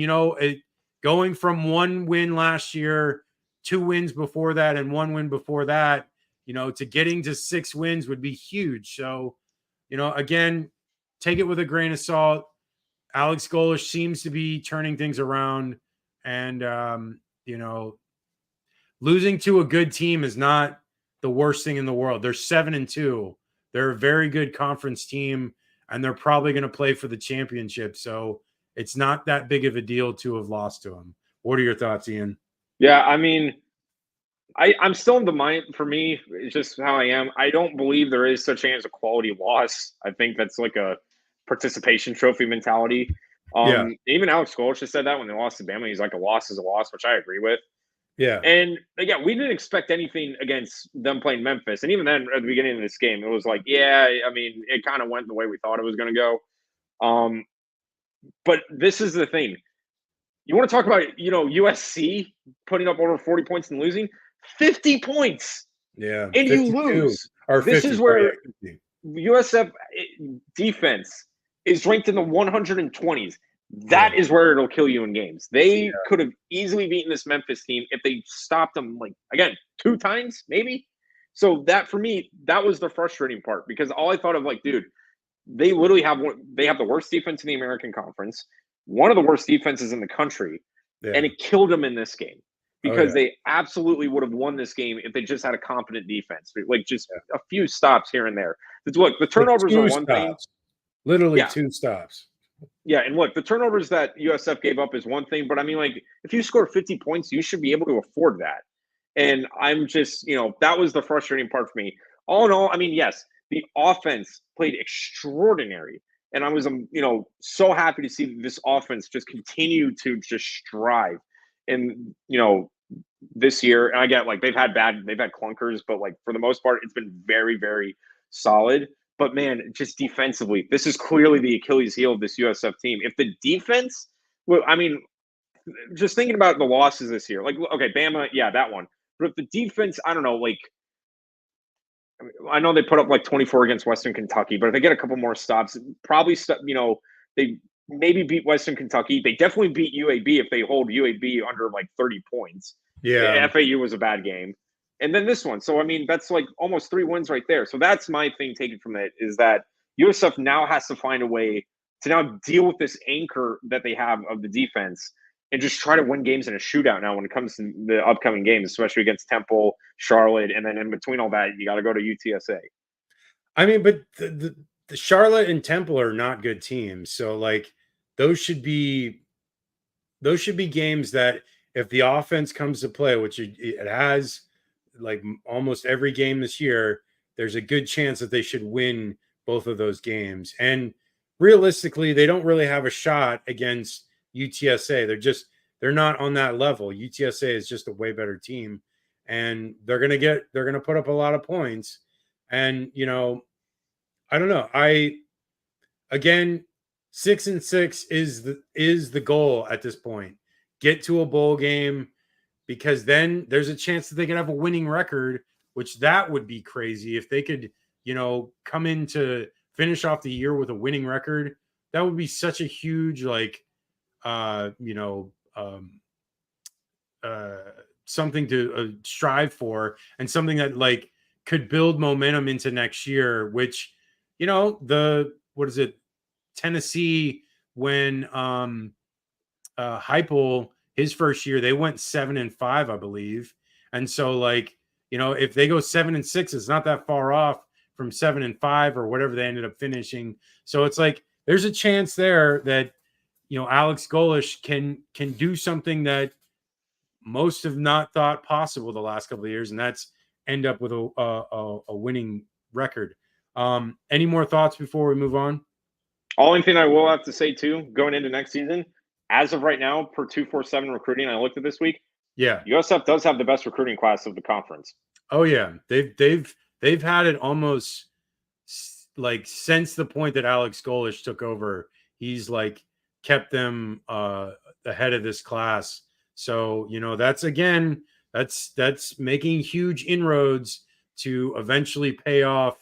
Speaker 1: going from 1 win last year, 2 wins before that, and 1 win before that, to getting to 6 wins would be huge. So, again, take it with a grain of salt. Alex Golish seems to be turning things around, and losing to a good team is not the worst thing in the world. They're 7-2. They're a very good conference team, and they're probably going to play for the championship. So it's not that big of a deal to have lost to them. What are your thoughts, Ian?
Speaker 2: Yeah, I mean, I'm still in the mind. For me, it's just how I am. I don't believe there is such thing as a quality loss. I think that's like a participation trophy mentality. Even Alex Golish has said that when they lost to Bama. He's like, a loss is a loss, which I agree with.
Speaker 1: Yeah.
Speaker 2: And again, we didn't expect anything against them playing Memphis. And even then, at the beginning of this game, it was like, I mean, it kind of went the way we thought it was going to go. But this is the thing. You want to talk about, USC putting up over 40 points and losing? 50 points.
Speaker 1: Yeah.
Speaker 2: And you lose.
Speaker 1: Or
Speaker 2: this
Speaker 1: 50,
Speaker 2: is where
Speaker 1: 50.
Speaker 2: USF defense is ranked in the 120s. That is where it'll kill you in games. They could have easily beaten this Memphis team if they stopped them, 2 times, maybe. So that, for me, that was the frustrating part, because all I thought of, dude, they literally have the worst defense in the American Conference, one of the worst defenses in the country, and it killed them in this game, because they absolutely would have won this game if they just had a competent defense, a few stops here and there. Look, the turnovers are one thing.
Speaker 1: Literally 2 stops.
Speaker 2: Yeah, and look, the turnovers that USF gave up is one thing, but I mean, if you score 50 points, you should be able to afford that. And I'm just, that was the frustrating part for me. All in all, I mean, yes, the offense played extraordinary. And I was, so happy to see this offense just continue to just strive. And, this year, and I get they've had clunkers, but for the most part, it's been very, very solid. But man, just defensively, this is clearly the Achilles heel of this USF team. If the defense, well, I mean, just thinking about the losses this year, like, okay, Bama, yeah, that one. But if the defense, I don't know, like, I know they put up like 24 against Western Kentucky, but if they get a couple more stops, probably, they maybe beat Western Kentucky. They definitely beat UAB if they hold UAB under like 30 points.
Speaker 1: Yeah.
Speaker 2: FAU was a bad game. And then this one. So, I mean, that's like almost 3 wins right there. So that's my thing taken from it, is that USF now has to find a way to now deal with this anchor that they have of the defense and just try to win games in a shootout now when it comes to the upcoming games, especially against Temple, Charlotte, and then in between all that, you got to go to UTSA.
Speaker 1: I mean, but the Charlotte and Temple are not good teams. So like those should be games that if the offense comes to play, which it has like almost every game this year, there's a good chance that they should win both of those games. And realistically, they don't really have a shot against UTSA. They're not on that level. UTSA is just a way better team, and they're gonna put up a lot of points. And I don't know. Again, 6-6 is the goal at this point. Get to a bowl game, because then there's a chance that they could have a winning record, which that would be crazy if they could, come in to finish off the year with a winning record. That would be such a huge something to strive for, and something that like could build momentum into next year, which Tennessee, when Heupel, his first year, they went 7-5, I believe. And so like, if they go 7-6, it's not that far off from 7-5 or whatever they ended up finishing. So it's like there's a chance there that Alex Golesh can do something that most have not thought possible the last couple of years, and that's end up with a winning record. Any more thoughts before we move on?
Speaker 2: Only thing I will have to say too, going into next season, as of right now, per 247 recruiting, I looked at this week.
Speaker 1: Yeah,
Speaker 2: USF does have the best recruiting class of the conference.
Speaker 1: Oh yeah, they've had it almost like since the point that Alex Golesh took over. He's like kept them ahead of this class. So that's making huge inroads to eventually pay off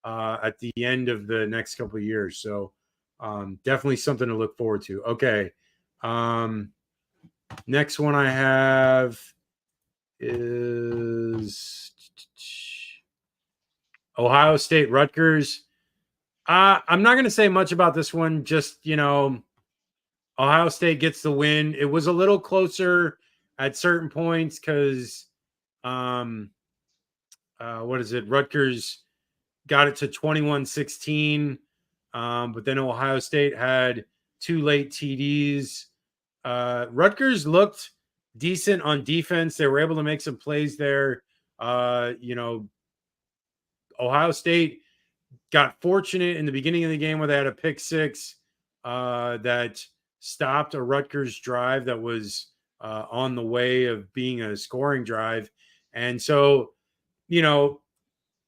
Speaker 1: at the end of the next couple of years. So definitely something to look forward to. Okay. Next one I have is Ohio State Rutgers. I'm not going to say much about this one. Just, Ohio State gets the win. It was a little closer at certain points because, Rutgers got it to 21-16. But then Ohio State had 2 late TDs. Rutgers looked decent on defense. They were able to make some plays there. Ohio State got fortunate in the beginning of the game where they had a pick 6 that stopped a Rutgers drive that was on the way of being a scoring drive. And so,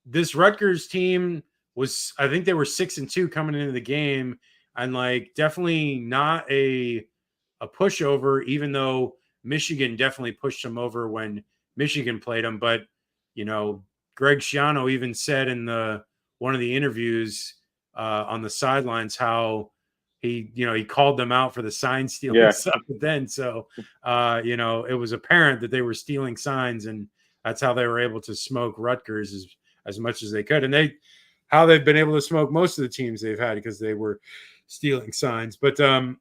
Speaker 1: this Rutgers team was, I think they were 6-2 coming into the game, and like definitely not a pushover, even though Michigan definitely pushed them over when Michigan played them. But, Greg Schiano even said in one of the interviews on the sidelines how he called them out for the sign stealing stuff. But then, so, it was apparent that they were stealing signs, and that's how they were able to smoke Rutgers as much as they could. And how they've been able to smoke most of the teams they've had, because they were stealing signs. But, no,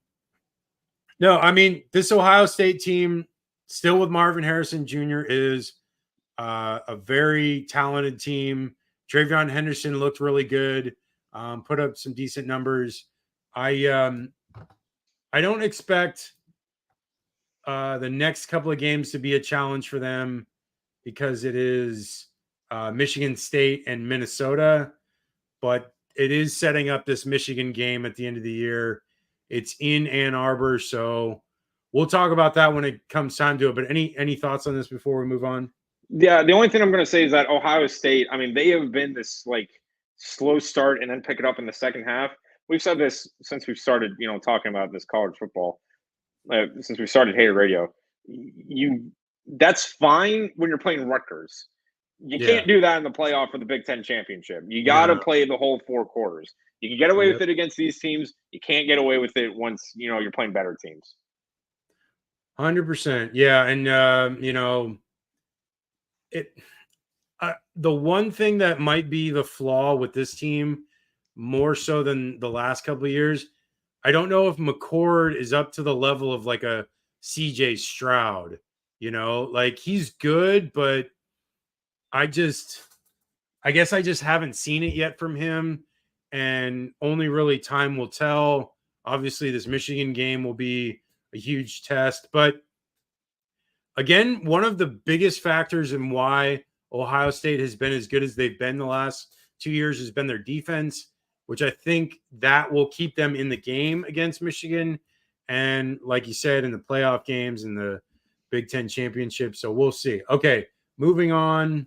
Speaker 1: I mean, this Ohio State team, still with Marvin Harrison Jr., is a very talented team. Travion Henderson looked really good, put up some decent numbers. I don't expect the next couple of games to be a challenge for them, because it is Michigan State and Minnesota, but it is setting up this Michigan game at the end of the year. It's in Ann Arbor, so we'll talk about that when it comes time to it. But any thoughts on this before we move on?
Speaker 2: Yeah, the only thing I'm going to say is that Ohio State, I mean, they have been this like slow start and then pick it up in the second half. We've said this since we've started, talking about this college football. Since we started Hater Radio, that's fine when you're playing Rutgers. You can't do that in the playoff for the Big Ten championship. You got to play the whole 4 quarters. You can get away with it against these teams. You can't get away with it once you're playing better teams.
Speaker 1: 100%. Yeah, and the one thing that might be the flaw with this team, more so than the last couple of years, I don't know if McCord is up to the level of like a CJ Stroud. Like he's good, but I guess I just haven't seen it yet from him, and only really time will tell. Obviously, this Michigan game will be a huge test, but again, one of the biggest factors in why Ohio State has been as good as they've been the last 2 years has been their defense, which I think that will keep them in the game against Michigan. And like you said, in the playoff games and the Big Ten championship. So we'll see. Okay, moving on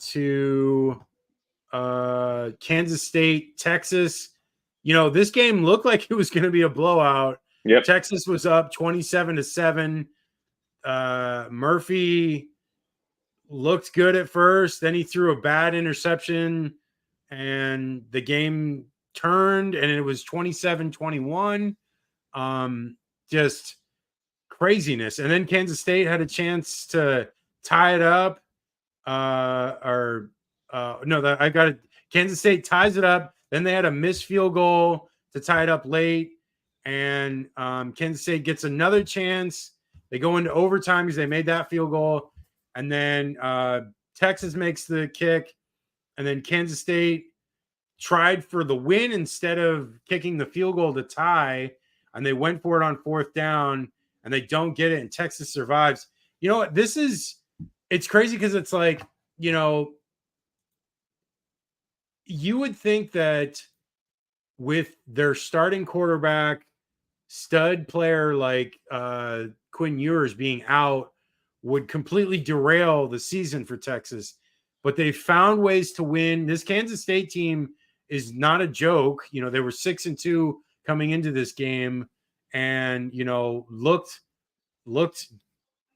Speaker 1: to Kansas State, Texas. This game looked like it was going to be a blowout.
Speaker 2: Yep.
Speaker 1: Texas was up 27-7. Murphy looked good at first. Then he threw a bad interception, and the game turned, and it was 27-21. Just craziness. And then Kansas State had a chance to tie it up. Kansas State ties it up. Then they had a missed field goal to tie it up late. And Kansas State gets another chance. They go into overtime because they made that field goal. And then Texas makes the kick. And then Kansas State tried for the win instead of kicking the field goal to tie. And they went for it on 4th down. And they don't get it. And Texas survives. You know what? It's crazy because it's like, you would think that with their starting quarterback, stud player like Quinn Ewers being out would completely derail the season for Texas. But they found ways to win. This Kansas State team is not a joke. They were 6-2 coming into this game and, looked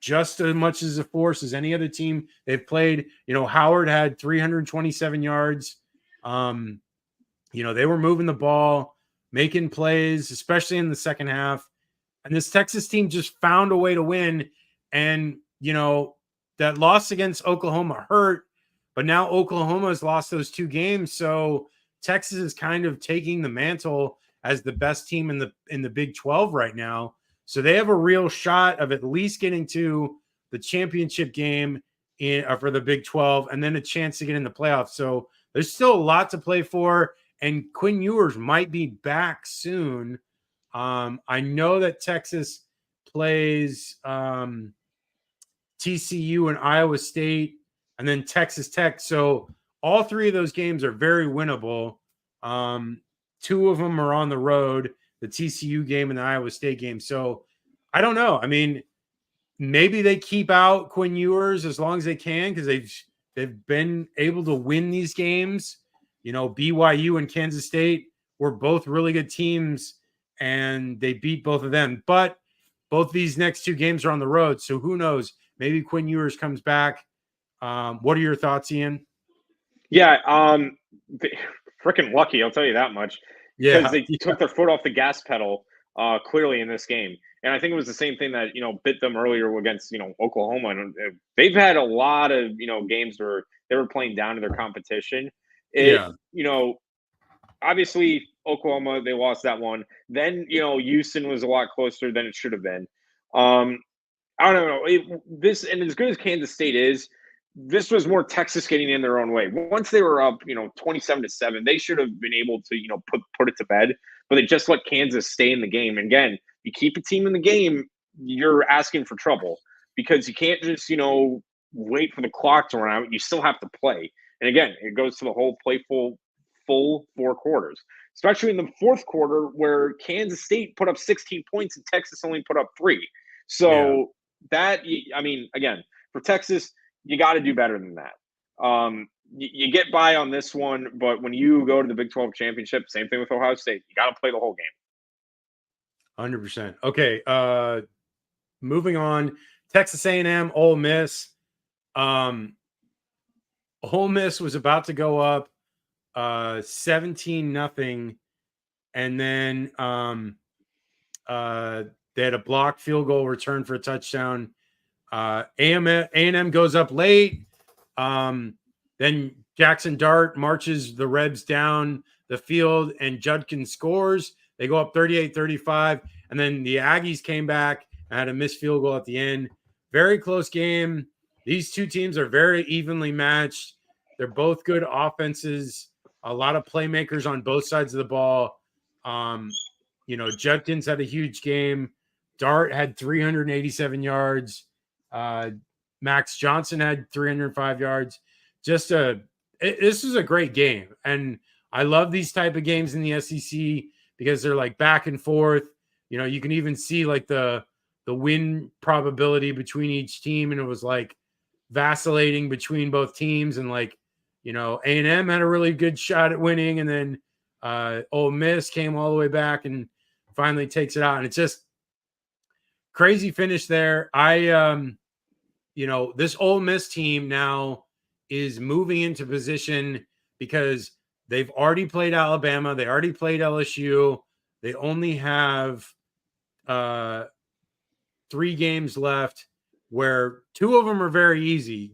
Speaker 1: just as much as a force as any other team they've played. Howard had 327 yards. They were moving the ball, making plays, especially in the second half. And this Texas team just found a way to win. And, that loss against Oklahoma hurt, but now Oklahoma has lost those 2 games. So Texas is kind of taking the mantle as the best team in the Big 12 right now. So they have a real shot of at least getting to the championship game for the Big 12 and then a chance to get in the playoffs. So there's still a lot to play for. And Quinn Ewers might be back soon. I know that Texas plays TCU and Iowa State and then Texas Tech. So all 3 of those games are very winnable. 2 of them are on the road, the TCU game and the Iowa State game. So I don't know. I mean, maybe they keep out Quinn Ewers as long as they can because they've been able to win these games. BYU and Kansas State were both really good teams, and they beat both of them. But both these next 2 games are on the road, so who knows? Maybe Quinn Ewers comes back. What are your thoughts, Ian?
Speaker 2: Yeah, freaking lucky, I'll tell you that much. Because they took their foot off the gas pedal clearly in this game. And I think it was the same thing that, bit them earlier against, Oklahoma. And they've had a lot of, games where they were playing down to their competition. Obviously Oklahoma, they lost that one. Then, Houston was a lot closer than it should have been. I don't know. And as good as Kansas State is, this was more Texas getting in their own way. Once they were up, 27-7, they should have been able to, put it to bed. But they just let Kansas stay in the game. And again, you keep a team in the game, you're asking for trouble because you can't just, wait for the clock to run out. You still have to play. And again, it goes to the whole full 4 quarters, especially in the 4th quarter where Kansas State put up 16 points and Texas only put up 3. So again, for Texas, you got to do better than that. you get by on this one, but when you go to the Big 12 championship, same thing with Ohio State. You got to play the whole game.
Speaker 1: 100%. Okay. Moving on. Texas A&M, Ole Miss. Ole Miss was about to go up 17-0, and then they had a blocked field goal return for a touchdown. A&M goes up late. Then Jackson Dart marches the Rebs down the field, and Judkins scores. They go up 38-35, and then the Aggies came back and had a missed field goal at the end. Very close game. These two teams are very evenly matched. They're both good offenses. A lot of playmakers on both sides of the ball. Judkins had a huge game. Dart had 387 yards. Max Johnson had 305 yards. This is a great game. And I love these type of games in the SEC because they're like back and forth. You can even see like the win probability between each team. And it was like vacillating between both teams. And like, A&M had a really good shot at winning. And then Ole Miss came all the way back and finally takes it out. And it's just crazy finish there. This Ole Miss team now is moving into position because they've already played Alabama. They already played LSU. They only have 3 games left where 2 of them are very easy.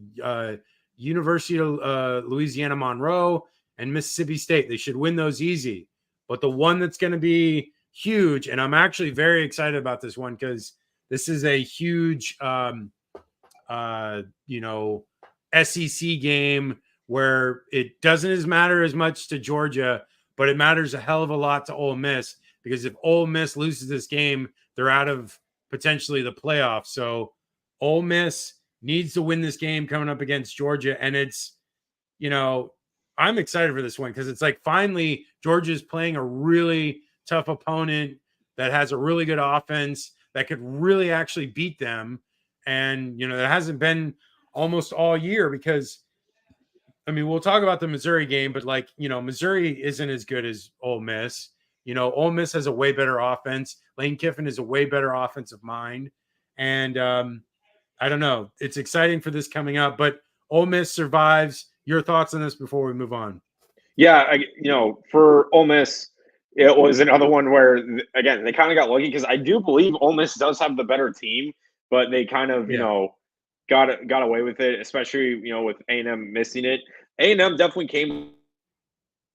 Speaker 1: University of Louisiana Monroe and Mississippi State. They should win those easy. But the one that's going to be huge, and I'm actually very excited about this one because this is a huge SEC game where it doesn't matter as much to Georgia, but it matters a hell of a lot to Ole Miss because if Ole Miss loses this game, they're out of potentially the playoffs. So Ole Miss needs to win this game coming up against Georgia. And it's, I'm excited for this one because it's like finally Georgia's playing a really tough opponent that has a really good offense that could really actually beat them. And, that hasn't been almost all year because, we'll talk about the Missouri game, but like, Missouri isn't as good as Ole Miss. Ole Miss has a way better offense. Lane Kiffin is a way better offensive mind. And I don't know. It's exciting for this coming up, but Ole Miss survives. Your thoughts on this before we move on?
Speaker 2: Yeah, for Ole Miss, it was another one where, again, they kind of got lucky because I do believe Ole Miss does have the better team, but they kind of, got away with it, especially, with A&M missing it. A&M definitely came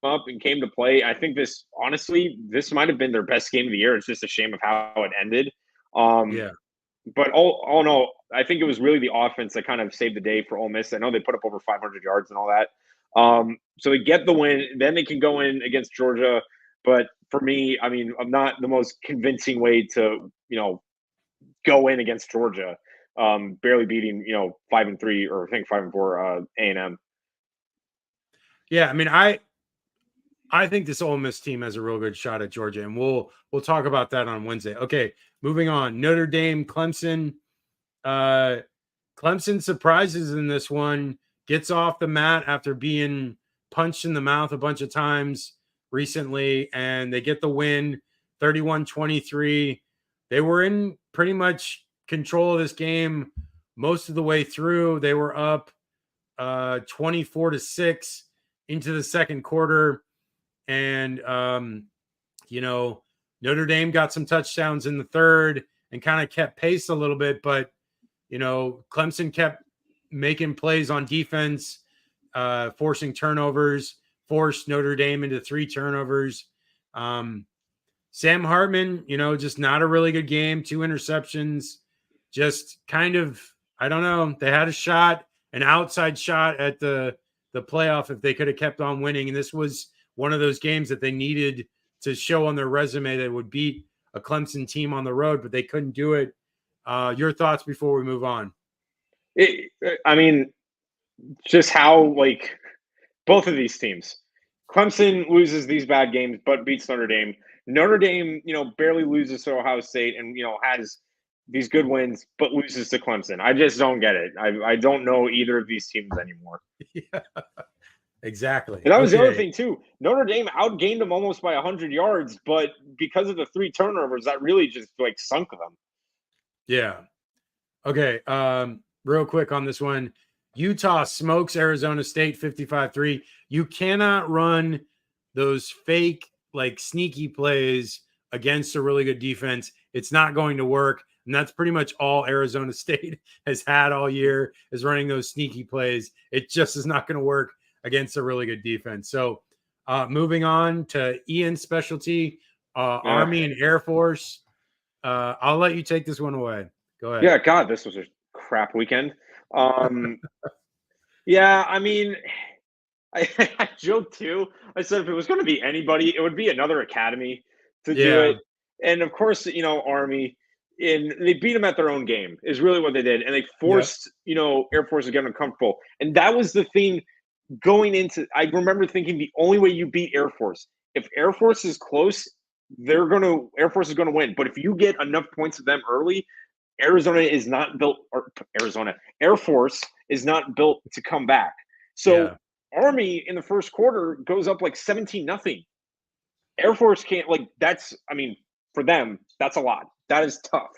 Speaker 2: up and came to play. I think this might have been their best game of the year. It's just a shame of how it ended. But all in all, I think it was really the offense that kind of saved the day for Ole Miss. I know they put up over 500 yards and all that. So they get the win. Then they can go in against Georgia. But for me, I'm not the most convincing way to, go in against Georgia. Barely beating, 5-3 or I think 5-4 A&M.
Speaker 1: Yeah, I think this Ole Miss team has a real good shot at Georgia, and we'll talk about that on Wednesday. Okay, moving on. Notre Dame, Clemson. Clemson surprises in this one, gets off the mat after being punched in the mouth a bunch of times recently, and they get the win, 31-23. They were in pretty much control of this game most of the way through. They were up 24-6 into the second quarter. And, Notre Dame got some touchdowns in the third and kind of kept pace a little bit. But, Clemson kept making plays on defense, forcing turnovers, forced Notre Dame into 3 turnovers. Sam Hartman, just not a really good game, 2 interceptions, just kind of, I don't know. They had a shot, an outside shot at the playoff if they could have kept on winning. And this was one of those games that they needed to show on their resume that would beat a Clemson team on the road, but they couldn't do it. Your thoughts before we move on?
Speaker 2: Just how, both of these teams. Clemson loses these bad games, but beats Notre Dame. Notre Dame, barely loses to Ohio State and, has these good wins, but loses to Clemson. I just don't get it. I don't know either of these teams anymore.
Speaker 1: Yeah. Exactly.
Speaker 2: And that was the other
Speaker 1: Okay.
Speaker 2: thing too. Notre Dame outgained them almost by 100 yards, but because of the 3 turnovers, that really just like sunk them.
Speaker 1: Yeah. Okay. Real quick on this one. Utah smokes Arizona State 55-3. You cannot run those fake, like sneaky plays against a really good defense. It's not going to work. And that's pretty much all Arizona State has had all year is running those sneaky plays. It just is not going to work against a really good defense. So moving on to Ian's specialty, Army and Air Force. I'll let you take this one away. Go ahead.
Speaker 2: Yeah, God, this was a crap weekend. Yeah, I mean, I joked too. I said if it was going to be anybody, it would be another academy to do
Speaker 1: Yeah.
Speaker 2: it. And of course, Army, and they beat them at their own game is really what they did, and they
Speaker 1: Yep.
Speaker 2: forced Air Force to get uncomfortable. And that was the thing going into. I remember thinking the only way you beat Air Force, if Air Force is close, Air Force is gonna win. But if you get enough points of them early, Arizona is not built, or Air Force is not built to come back. So
Speaker 1: Yeah.
Speaker 2: Army in the first quarter goes up like 17-0. Air Force can't, like, that's, I mean, for them, that's a lot. That is tough.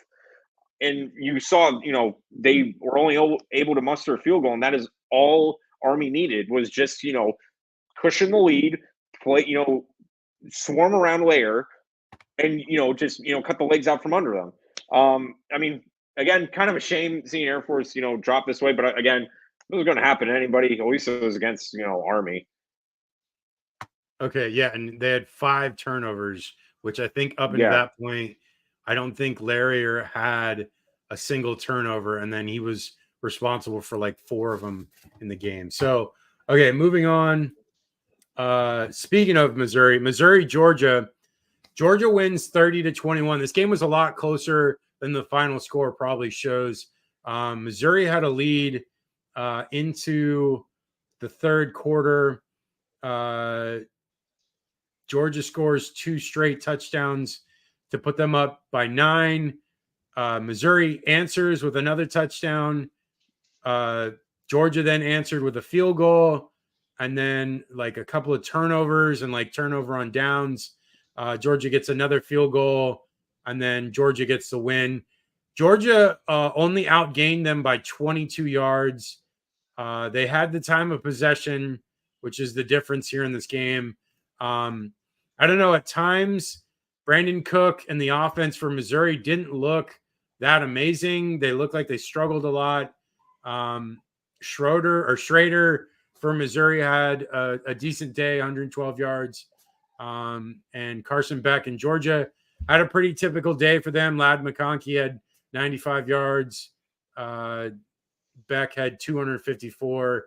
Speaker 2: And you saw, they were only able to muster a field goal, and that is all Army needed was just, cushion the lead, play, swarm around layer, and just cut the legs out from under them. I mean, again, kind of a shame seeing Air Force drop this way, but again, this was going to happen to anybody. At least it was against Army.
Speaker 1: Okay. Yeah. And they had 5 turnovers, which I think up until
Speaker 2: Yeah,
Speaker 1: that point, I don't think Larrier had a single turnover. And then he was responsible for like 4 of them in the game. So, okay. Moving on. Speaking of Missouri, Georgia. Georgia wins 30-21. This game was a lot closer than the final score probably shows. Missouri had a lead into the third quarter. Georgia scores 2 straight touchdowns to put them up by 9. Missouri answers with another touchdown. Georgia then answered with a field goal and then like a couple of turnovers and like turnover on downs. Georgia gets another field goal and then Georgia gets the win. Georgia only outgained them by 22 yards. They had the time of possession, which is the difference here in this game. I don't know. At times, Brandon Cook and the offense for Missouri didn't look that amazing. They looked like they struggled a lot. Schrader for Missouri had a decent day, 112 yards. And Carson Beck in Georgia had a pretty typical day for them. Ladd McConkey had 95 yards. Beck had 254.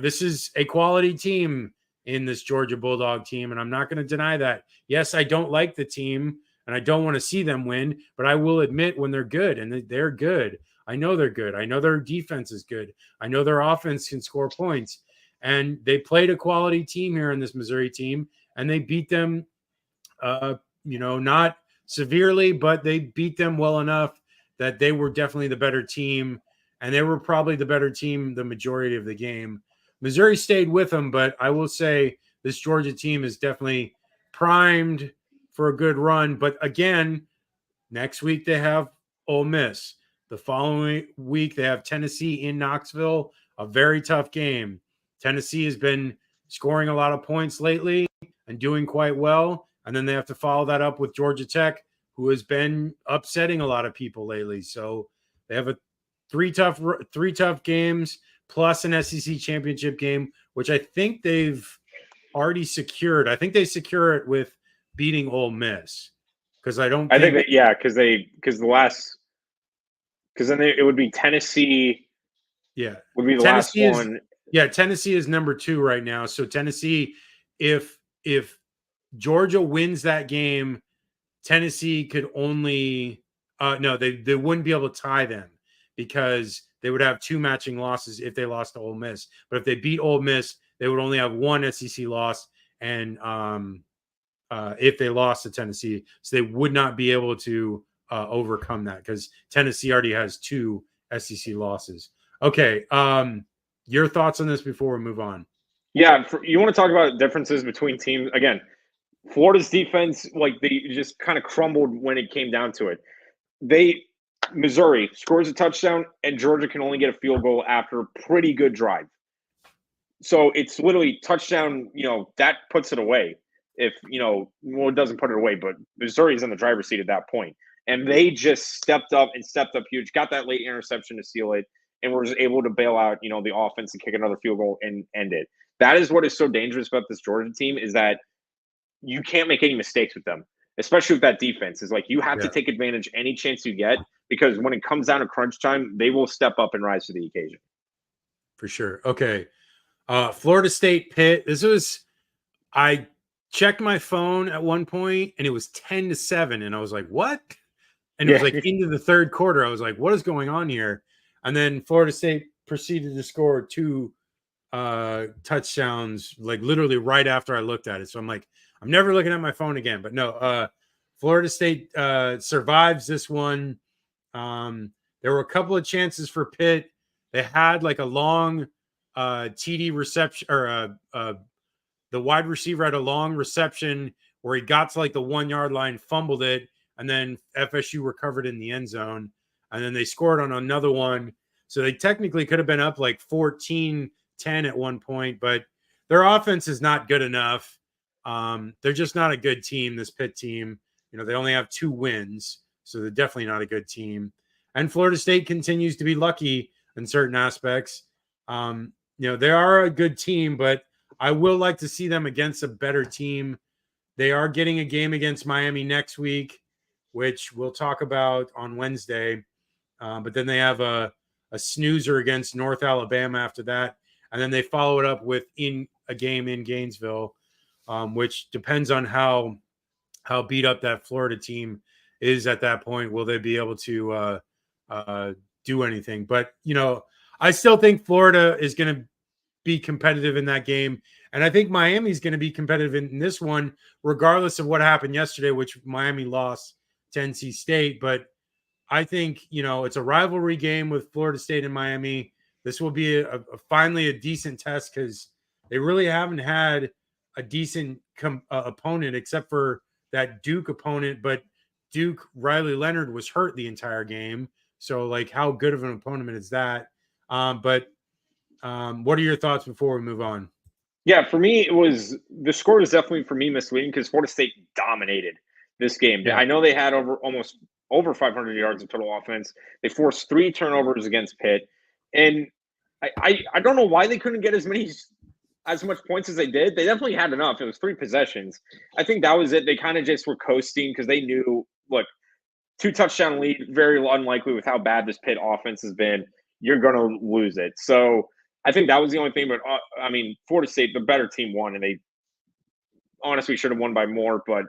Speaker 1: This is a quality team in this Georgia Bulldog team, and I'm not going to deny that. Yes, I don't like the team, and I don't want to see them win, but I will admit when they're good, and they're good. I know they're good. I know their defense is good. I know their offense can score points, and they played a quality team here in this Missouri team, and they beat them, not severely, but they beat them well enough that they were definitely the better team, and they were probably the better team the majority of the game. Missouri stayed with them, but I will say this Georgia team is definitely primed for a good run. But again, next week they have Ole Miss. The following week they have Tennessee in Knoxville, a very tough game. Tennessee has been scoring a lot of points lately and doing quite well. And then they have to follow that up with Georgia Tech, who has been upsetting a lot of people lately. So they have three tough games plus an SEC championship game, which I think they've already secured. I think they secure it with beating Ole Miss because I don't
Speaker 2: I think
Speaker 1: think.
Speaker 2: that, yeah, because then it would be Tennessee.
Speaker 1: Yeah,
Speaker 2: Would be the last
Speaker 1: Tennessee is.
Speaker 2: one.
Speaker 1: Yeah, Tennessee is number 2 right now. So Tennessee, if Georgia wins that game, Tennessee could only no, they wouldn't be able to tie them because they would have 2 matching losses if they lost to Ole Miss. But if they beat Ole Miss, they would only have 1 SEC loss, and if they lost to Tennessee, so they would not be able to overcome that because Tennessee already has 2 SEC losses. Okay, your thoughts on this before we move on?
Speaker 2: Yeah, you want to talk about differences between teams again. Florida's defense, like they just kind of crumbled when it came down to it. Missouri scores a touchdown and Georgia can only get a field goal after a pretty good drive. So it's literally touchdown, that puts it away. If, it doesn't put it away, but Missouri's in the driver's seat at that point. And they just stepped up huge, got that late interception to seal it, and were just able to bail out, the offense and kick another field goal and end it. That is what is so dangerous about this Georgia team is that you can't make any mistakes with them, especially with that defense. Is like you have to take advantage any chance you get because when it comes down to crunch time, they will step up and rise to the occasion.
Speaker 1: For sure. Okay. Florida State Pitt. I checked my phone at one point and it was 10-7. And I was like, what? And it was like into the third quarter. I was like, what is going on here? And then Florida State proceeded to score 2 touchdowns, like literally right after I looked at it. So I'm like, I'm never looking at my phone again. But no, Florida State survives this one. There were a couple of chances for Pitt. They had like a long TD reception, or the wide receiver had a long reception where he got to like the 1 yard line, fumbled it, and then FSU recovered in the end zone. And then they scored on another one. So they technically could have been up like 14-10 at one point, but their offense is not good enough. They're just not a good team, this Pitt team. They only have 2 wins, so they're definitely not a good team. And Florida State continues to be lucky in certain aspects. They are a good team, but I will like to see them against a better team. They are getting a game against Miami next week, which we'll talk about on Wednesday. But then they have a snoozer against North Alabama after that. And then they follow it up with a game in Gainesville, which depends on how beat up that Florida team is at that point. Will they be able to do anything? But, I still think Florida is going to be competitive in that game. And I think Miami is going to be competitive in this one, regardless of what happened yesterday, which Miami lost to NC State. But I think, it's a rivalry game with Florida State and Miami. This will be finally a decent test because they really haven't had a decent opponent except for that Duke opponent. But Duke, Riley Leonard was hurt the entire game. So, like, how good of an opponent is that? But what are your thoughts before we move on?
Speaker 2: Yeah, for me, the score was definitely for me misleading because Florida State dominated this game. Yeah. I know they had almost over 500 yards of total offense. They forced 3 turnovers against Pitt, and I don't know why they couldn't get as much points as they did. They definitely had enough. It was 3 possessions. I think that was it. They kind of just were coasting because they knew, look, 2 touchdown lead, very unlikely with how bad this Pitt offense has been. You're going to lose it. So I think that was the only thing. But, Florida State, the better team won, and they honestly should have won by more. But,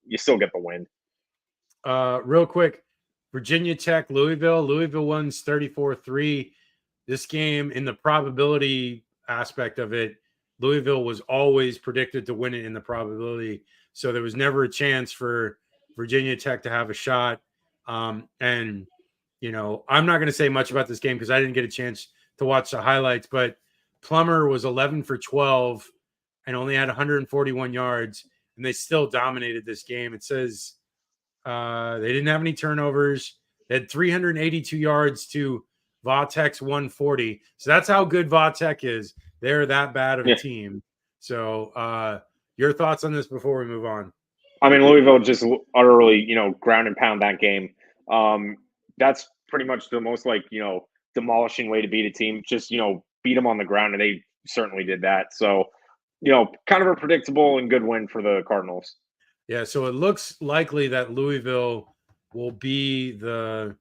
Speaker 2: you still get the win.
Speaker 1: Real quick, Virginia Tech, Louisville. Louisville wins 34-3. This game, in the probability aspect of it, Louisville was always predicted to win it in the probability. So there was never a chance for Virginia Tech to have a shot. And, I'm not going to say much about this game because I didn't get a chance to watch the highlights, but Plummer was 11 for 12 and only had 141 yards, and they still dominated this game. It says they didn't have any turnovers. They had 382 yards to Vatek's 140. So that's how good Vatek is. They're that bad of a team. So your thoughts on this before we move on?
Speaker 2: Louisville just utterly, ground and pound that game. That's pretty much the most demolishing way to beat a team. Just, beat them on the ground, and they certainly did that. So, kind of a predictable and good win for the Cardinals.
Speaker 1: Yeah, so it looks likely that Louisville will be the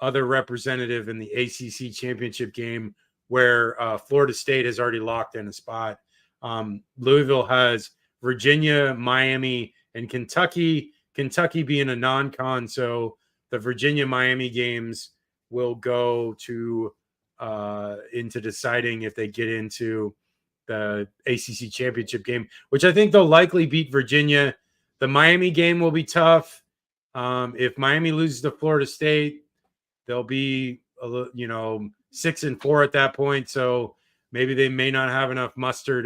Speaker 1: other representative in the ACC championship game where Florida State has already locked in a spot. Louisville has Virginia, Miami, and Kentucky. Kentucky being a non-con, so the Virginia-Miami games will go to into deciding if they get into the ACC championship game, which I think they'll likely beat Virginia. The Miami game will be tough. If Miami loses to Florida State, they'll be 6-4 at that point. So maybe they may not have enough muster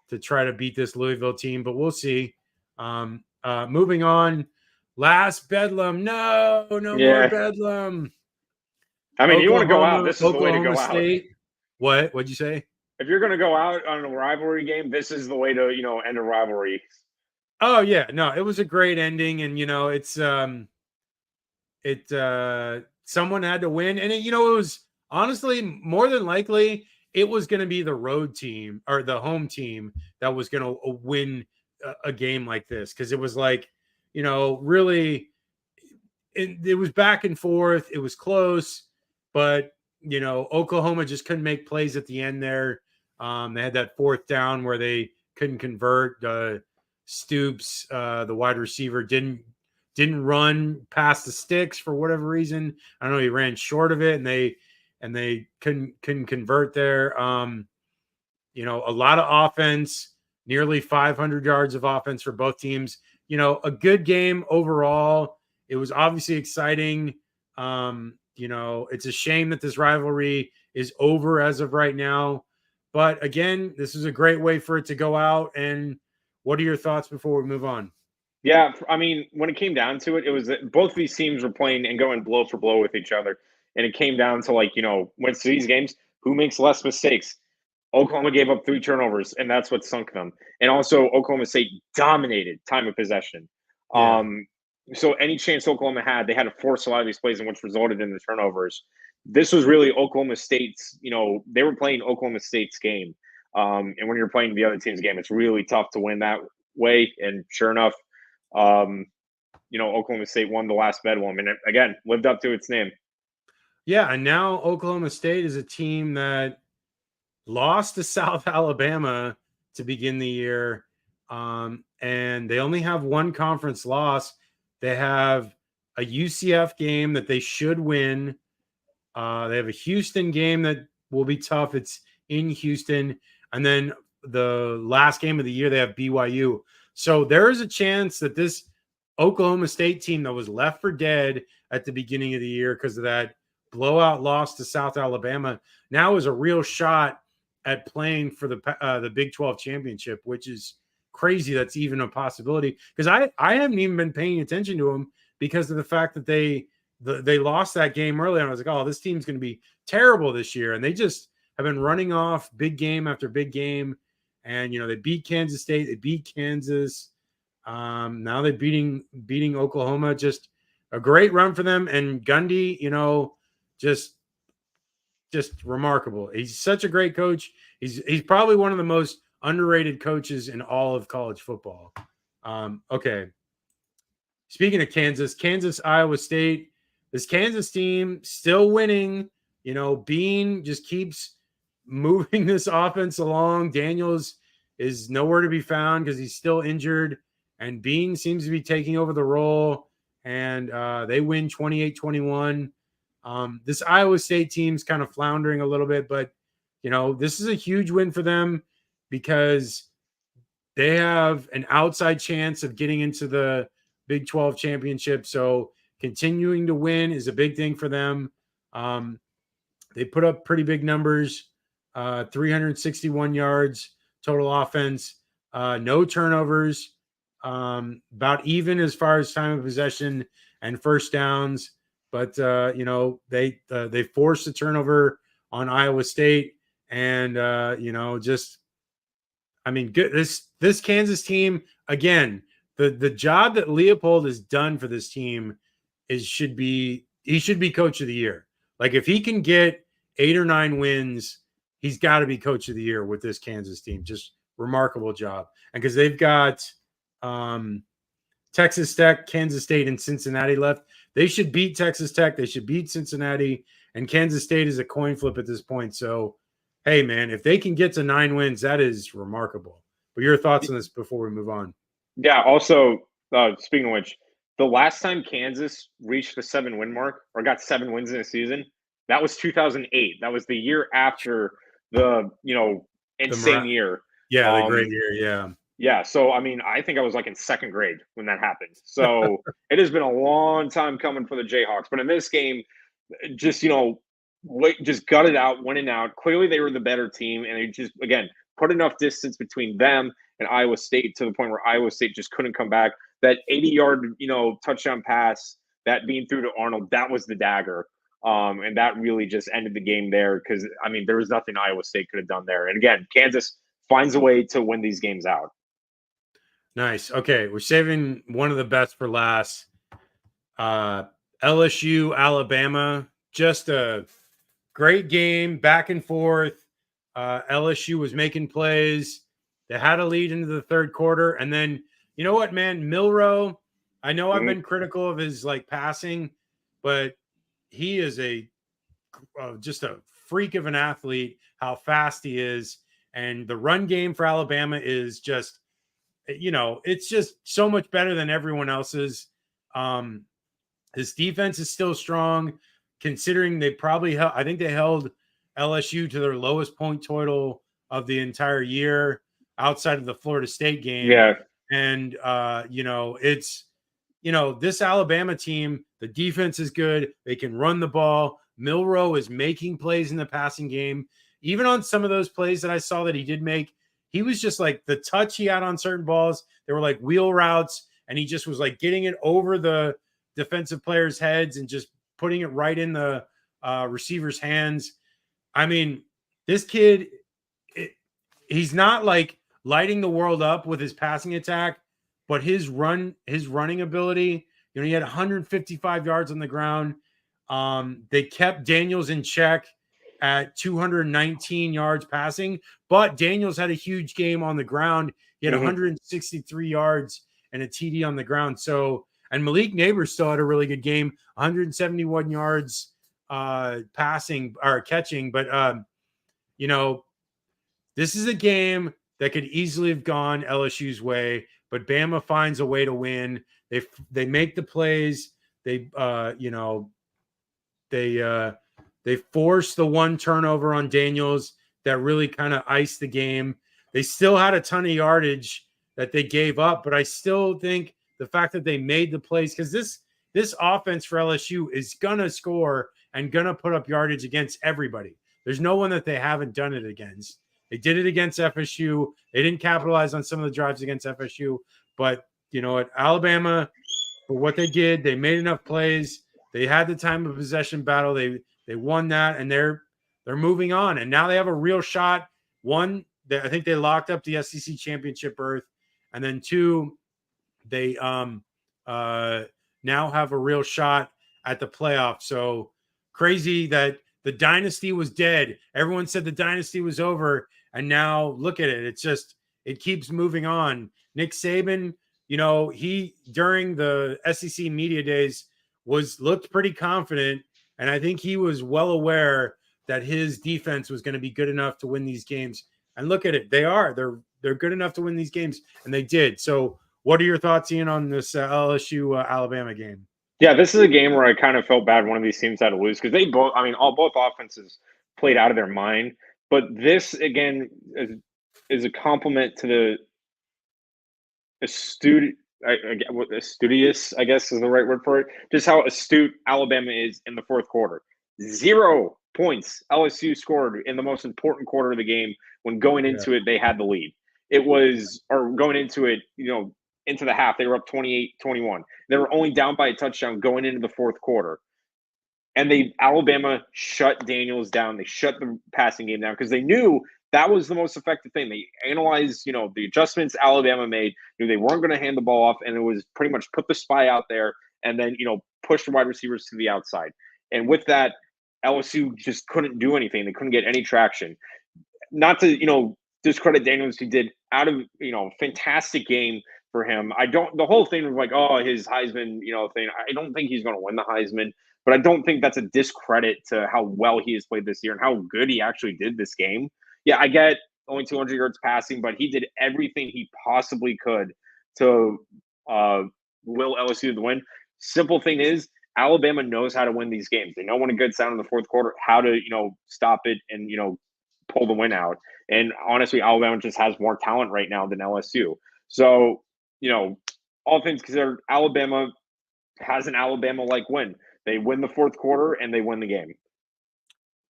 Speaker 1: to try to beat this Louisville team, but we'll see. Moving on, last Bedlam. No more
Speaker 2: Yeah.
Speaker 1: Bedlam.
Speaker 2: I mean, you want to go out. This is the way to
Speaker 1: Oklahoma
Speaker 2: go out.
Speaker 1: State. What'd you say?
Speaker 2: If you're going to go out on a rivalry game, this is the way to, end a rivalry.
Speaker 1: Oh yeah, no, it was a great ending, and it's someone had to win, and it was honestly more than likely it was going to be the road team or the home team that was going to win a game like this, because it was like, really, it was back and forth. It was close, but Oklahoma just couldn't make plays at the end there. They had that fourth down where they couldn't convert. Stoops, the wide receiver, didn't run past the sticks for whatever reason. I don't know. He ran short of it, and they couldn't convert there. A lot of offense, nearly 500 yards of offense for both teams. A good game overall. It was obviously exciting. It's a shame that this rivalry is over as of right now. But again, this is a great way for it to go out. And what are your thoughts before we move on?
Speaker 2: Yeah, I mean, when it came down to it, it was that both these teams were playing and going blow for blow with each other. And it came down to, when it's these games, who makes less mistakes? Oklahoma gave up 3 turnovers, and that's what sunk them. And also, Oklahoma State dominated time of possession.
Speaker 1: Yeah.
Speaker 2: So any chance Oklahoma had, they had to force a lot of these plays, and which resulted in the turnovers. This was really Oklahoma State's, they were playing Oklahoma State's game. And when you're playing the other team's game, it's really tough to win that way. And sure enough, Oklahoma State won the last Bedlam, and again, lived up to its name.
Speaker 1: Yeah, and now Oklahoma State is a team that lost to South Alabama to begin the year, and they only have one conference loss. They have a UCF game that they should win. They have a Houston game that will be tough. It's in Houston, and then the last game of the year they have BYU. So there is a chance that this Oklahoma State team that was left for dead at the beginning of the year because of that blowout loss to South Alabama now is a real shot at playing for the Big 12 championship, which is crazy. That's even a possibility, because I haven't even been paying attention to them because of the fact that they lost that game early. And I was like, oh, this team's going to be terrible this year. And they just have been running off big game after big game. And, they beat Kansas State. They beat Kansas. Now they're beating Oklahoma. Just a great run for them. And Gundy, just remarkable. He's such a great coach. He's probably one of the most underrated coaches in all of college football. Okay. Speaking of Kansas, Iowa State, this Kansas team still winning. Bean just keeps moving this offense along. Daniels is nowhere to be found because he's still injured, and Bean seems to be taking over the role, and they win 28-21. This Iowa State team's kind of floundering a little bit, but this is a huge win for them because they have an outside chance of getting into the Big 12 championship. So continuing to win is a big thing for them. They put up pretty big numbers, 361 yards total offense, no turnovers, about even as far as time of possession and first downs. But they forced a turnover on Iowa State, and good. This Kansas team, again, the job that Leopold has done for this team he should be coach of the year. Like, if he can get 8 or 9 wins, he's got to be coach of the year with this Kansas team. Just remarkable job. And because they've got Texas Tech, Kansas State, and Cincinnati left. They should beat Texas Tech. They should beat Cincinnati. And Kansas State is a coin flip at this point. So, hey, man, if they can get to 9 wins, that is remarkable. But your thoughts on this before we move on?
Speaker 2: Yeah, also, speaking of which, the last time Kansas reached the 7-win mark or got 7 wins in a season, that was 2008. That was the year after the, insane year.
Speaker 1: Yeah, the great year, yeah.
Speaker 2: Yeah, so, I think I was, in 2nd grade when that happened. So, it has been a long time coming for the Jayhawks. But in this game, just, just gutted out, winning out. Clearly, they were the better team, and they just again put enough distance between them and Iowa State to the point where Iowa State just couldn't come back. That 80-yard, touchdown pass, that being through to Arnold, that was the dagger. And that really just ended the game there because I mean there was nothing Iowa State could have done there. And again, Kansas finds a way to win these games out.
Speaker 1: Nice. Okay, we're saving one of the best for last. LSU-Alabama, just a great game, back and forth. LSU was making plays. They had a lead into the third quarter, and then you know what, man, Milroe. I know I've been critical of his passing, but he is just a freak of an athlete. How fast he is, and the run game for Alabama is just, it's just so much better than everyone else's. His defense is still strong, considering they probably I think they held LSU to their lowest point total of the entire year outside of the Florida State game.
Speaker 2: Yeah.
Speaker 1: And, it's, this Alabama team, the defense is good. They can run the ball. Milroe is making plays in the passing game. Even on some of those plays that I saw that he did make, he was just like the touch he had on certain balls. They were like wheel routes, and he just was like getting it over the defensive players' heads and just putting it right in the receiver's hands. I mean, this kid, he's not like lighting the world up with his passing attack, but his running ability, he had 155 yards on the ground. They kept Daniels in check at 219 yards passing, but Daniels had a huge game on the ground. He had 163 yards and a TD on the ground. So, and Malik Neighbors still had a really good game, 171 yards passing or catching. But, this is a game that could easily have gone LSU's way, but Bama finds a way to win. They make the plays. They forced the one turnover on Daniels that really kind of iced the game. They still had a ton of yardage that they gave up, but I still think the fact that they made the plays, because this offense for LSU is gonna score and gonna put up yardage against everybody. There's no one that they haven't done it against. They did it against FSU. They didn't capitalize on some of the drives against FSU, but at Alabama, for what they did, they made enough plays. They had the time of possession battle. They won that, and they're moving on. And now they have a real shot. One, I think they locked up the SEC championship berth, and then two, they now have a real shot at the playoff. So crazy that the dynasty was dead. Everyone said the dynasty was over, and now look at it. It's just, it keeps moving on. Nick Saban, he during the SEC media days looked pretty confident, and I think he was well aware that his defense was going to be good enough to win these games. And look at it. They're good enough to win these games, and they did. So what are your thoughts, Ian, on this LSU Alabama game?
Speaker 2: Yeah, this is a game where I kind of felt bad one of these teams had to lose because they both, both offenses played out of their mind. But this, again, is a compliment to the studious, I guess is the right word for it. Just how astute Alabama is in the fourth quarter. 0 points LSU scored in the most important quarter of the game when going into it, they had the lead. Going into it, into the half, they were up 28-21. They were only down by a touchdown going into the fourth quarter. And Alabama shut Daniels down. They shut the passing game down because they knew that was the most effective thing. They analyzed, the adjustments Alabama made. Knew they weren't going to hand the ball off, and it was pretty much put the spy out there and then, push the wide receivers to the outside. And with that, LSU just couldn't do anything. They couldn't get any traction. Not to, discredit Daniels, he did fantastic game for him. The whole thing was like, oh, his Heisman, thing. I don't think he's going to win the Heisman, but I don't think that's a discredit to how well he has played this year and how good he actually did this game. Yeah, I get only 200 yards passing, but he did everything he possibly could to will LSU the win. Simple thing is, Alabama knows how to win these games. They know when it gets down in the fourth quarter, how to, stop it and, pull the win out. And honestly, Alabama just has more talent right now than LSU. So, all things considered, Alabama has an Alabama-like win. They win the fourth quarter and they win the game.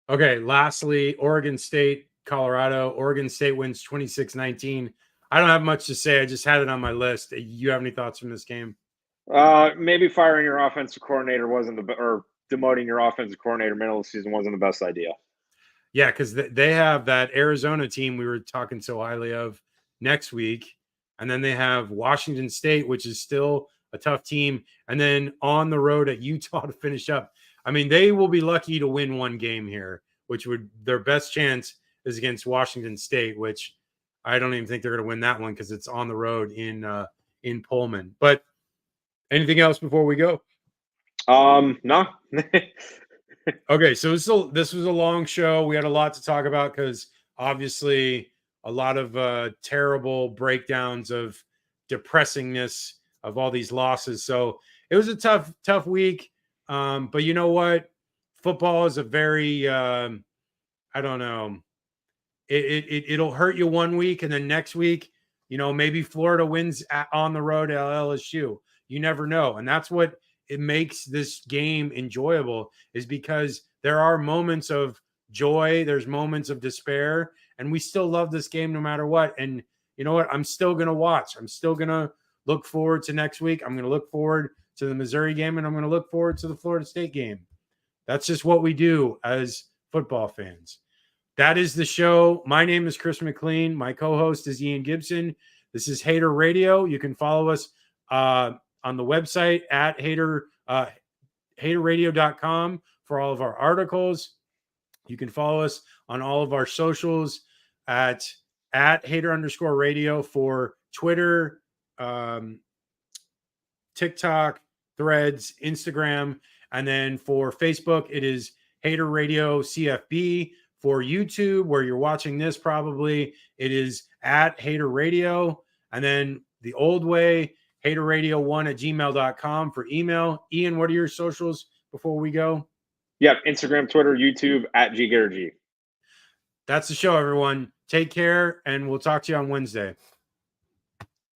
Speaker 1: Okay, lastly, Oregon State, Colorado. Oregon State wins 26-19. I don't have much to say. I just had it on my list. You have any thoughts from this game?
Speaker 2: Maybe firing your offensive coordinator wasn't or demoting your offensive coordinator middle of the season wasn't the best idea.
Speaker 1: Yeah, because they have that Arizona team we were talking so highly of next week. And then they have Washington State, which is still a tough team. And then on the road at Utah to finish up. I mean, they will be lucky to win one game here, which would their best chance is against Washington State, which I don't even think they're going to win that one because it's on the road in Pullman. But anything else before we go?
Speaker 2: No.
Speaker 1: Okay, so this was a long show. We had a lot to talk about because obviously a lot of terrible breakdowns of depressingness of all these losses. So it was a tough week. But you know what? Football is a very I don't know. It'll hurt you one week, and then next week, maybe Florida wins on the road at LSU. You never know, and that's what it makes this game enjoyable. Is because there are moments of joy, there's moments of despair, and we still love this game no matter what. And you know what? I'm still gonna watch. I'm still gonna look forward to next week. I'm gonna look forward to the Missouri game, and I'm gonna look forward to the Florida State game. That's just what we do as football fans. That is the show. My name is Chris McLean. My co-host is Ian Gibson. This is Hater Radio. You can follow us on the website at haterradio.com for all of our articles. You can follow us on all of our socials at hater_radio for Twitter, TikTok, Threads, Instagram, and then for Facebook, it is Hater Radio CFB. For YouTube, where you're watching this, probably it is at Hater Radio. And then the old way, haterradio1@gmail.com for email. Ian, what are your socials before we go?
Speaker 2: Yep, Instagram, Twitter, YouTube at GGarrett.
Speaker 1: That's the show, everyone. Take care, and we'll talk to you on Wednesday.